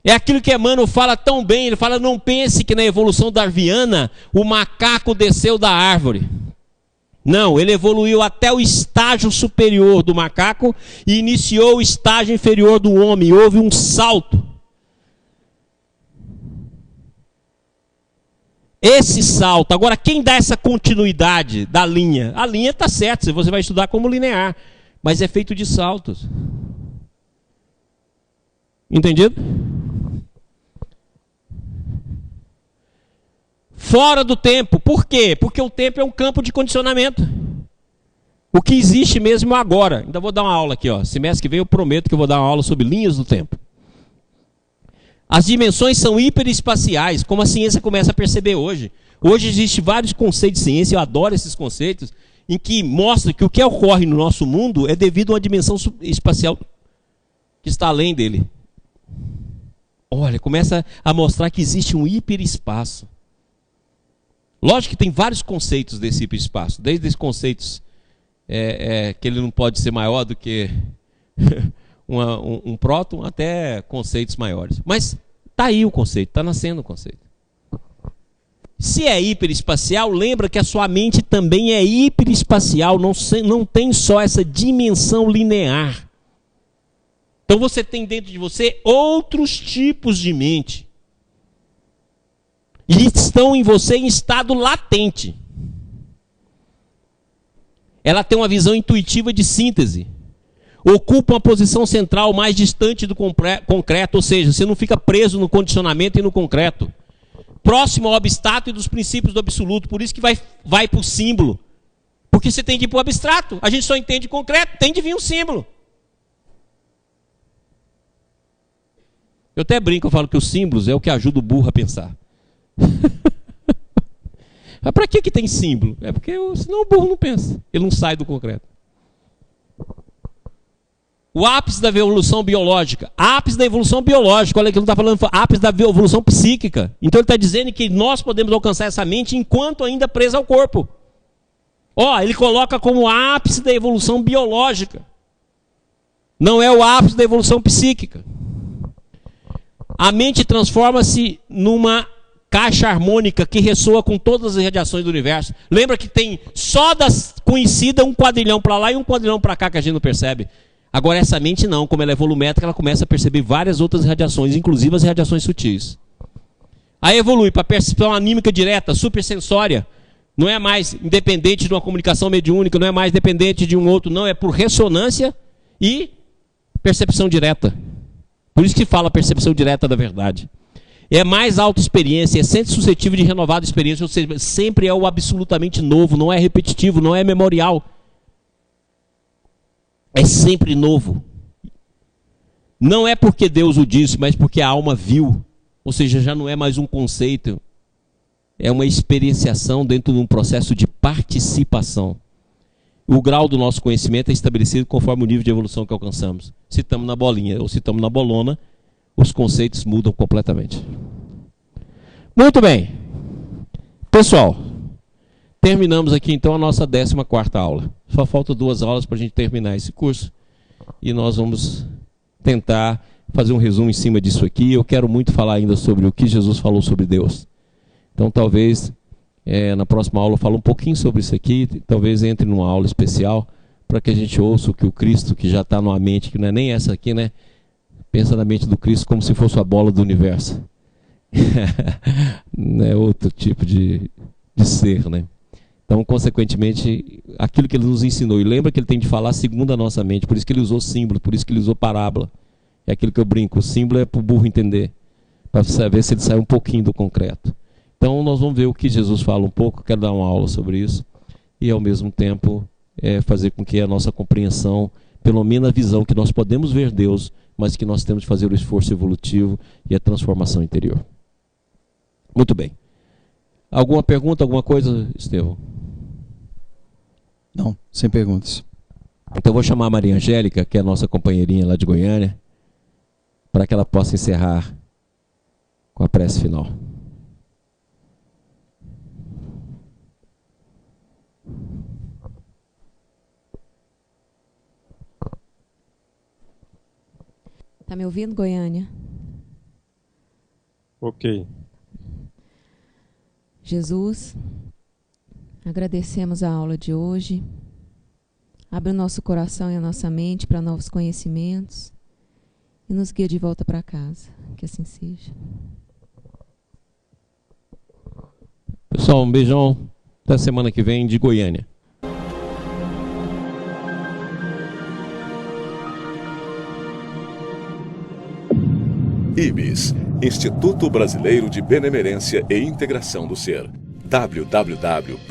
É aquilo que Emmanuel fala tão bem. Ele fala, não pense que na evolução darwiniana o macaco desceu da árvore. Não, ele evoluiu até o estágio superior do macaco e iniciou o estágio inferior do homem. Houve um salto. Esse salto, agora quem dá essa continuidade da linha? A linha está certa, você vai estudar como linear, mas é feito de saltos. Entendido? Fora do tempo, por quê? Porque o tempo é um campo de condicionamento. O que existe mesmo agora. Ainda vou dar uma aula aqui, ó. Semestre que vem eu prometo que eu vou dar uma aula sobre linhas do tempo. As dimensões são hiperespaciais, como a ciência começa a perceber hoje. Hoje existem vários conceitos de ciência, eu adoro esses conceitos, em que mostra que o que ocorre no nosso mundo é devido a uma dimensão espacial que está além dele. Olha, começa a mostrar que existe um hiperespaço. Lógico que tem vários conceitos desse hiperespaço, desde esses conceitos que ele não pode ser maior do que... um próton até conceitos maiores. Mas está aí o conceito, está nascendo o conceito. Se é hiperespacial, lembra que a sua mente também é hiperespacial, não tem só essa dimensão linear. Então você tem dentro de você outros tipos de mente. E estão em você em estado latente. Ela tem uma visão intuitiva de síntese. Ocupa uma posição central mais distante do concreto, ou seja, você não fica preso no condicionamento e no concreto. Próximo ao abstrato e dos princípios do absoluto, por isso que vai para o símbolo. Porque você tem de ir para o abstrato, a gente só entende concreto, tem de vir um símbolo. Eu até brinco, eu falo que os símbolos é o que ajuda o burro a pensar. Mas para que tem símbolo? É porque senão o burro não pensa, ele não sai do concreto. O ápice da evolução biológica. Ápice da evolução biológica. Olha que ele não está falando, ápice da evolução psíquica. Então ele está dizendo que nós podemos alcançar essa mente enquanto ainda presa ao corpo. Ele coloca como ápice da evolução biológica. Não é o ápice da evolução psíquica. A mente transforma-se numa caixa harmônica que ressoa com todas as radiações do universo. Lembra que tem só das conhecidas um quadrilhão para lá e um quadrilhão para cá que a gente não percebe. Agora essa mente não, como ela é volumétrica, ela começa a perceber várias outras radiações, inclusive as radiações sutis. Aí evolui para a percepção anímica direta, supersensória. Não é mais independente de uma comunicação mediúnica, não é mais dependente de um outro, não, é por ressonância e percepção direta. Por isso que fala percepção direta da verdade. É mais autoexperiência, é sempre suscetível de renovada experiência, ou seja, sempre é o absolutamente novo, não é repetitivo, não é memorial. É sempre novo. Não é porque Deus o disse, mas porque a alma viu. Ou seja, já não é mais um conceito. É uma experienciação dentro de um processo de participação. O grau do nosso conhecimento é estabelecido conforme o nível de evolução que alcançamos. Se estamos na bolinha ou se estamos na bolona, os conceitos mudam completamente. Muito bem. Pessoal, terminamos aqui então a nossa 14ª aula. Só faltam 2 aulas para a gente terminar esse curso. E nós vamos tentar fazer um resumo em cima disso aqui. Eu quero muito falar ainda sobre o que Jesus falou sobre Deus. Então talvez na próxima aula eu fale um pouquinho sobre isso aqui. Talvez entre numa aula especial para que a gente ouça o que o Cristo, que já está numa mente, que não é nem essa aqui, né? Pensa na mente do Cristo como se fosse a bola do universo. Não é outro tipo de ser, né? Então, consequentemente, aquilo que ele nos ensinou, e lembra que ele tem de falar segundo a nossa mente, por isso que ele usou símbolo, por isso que ele usou parábola. É aquilo que eu brinco, o símbolo é para o burro entender, para saber se ele sai um pouquinho do concreto. Então, nós vamos ver o que Jesus fala um pouco, quero dar uma aula sobre isso, e ao mesmo tempo fazer com que a nossa compreensão, pelo menos a visão que nós podemos ver Deus, mas que nós temos de fazer o esforço evolutivo e a transformação interior. Muito bem. Alguma pergunta, alguma coisa, Estevão? Não, sem perguntas. Então eu vou chamar a Maria Angélica, que é a nossa companheirinha lá de Goiânia, para que ela possa encerrar com a prece final. Tá me ouvindo, Goiânia? Ok. Jesus, agradecemos a aula de hoje. Abre o nosso coração e a nossa mente para novos conhecimentos e nos guia de volta para casa. Que assim seja. Pessoal, um beijão. Até semana que vem de Goiânia. IBS, Instituto Brasileiro de Benemerência e Integração do Ser. www.ibis.org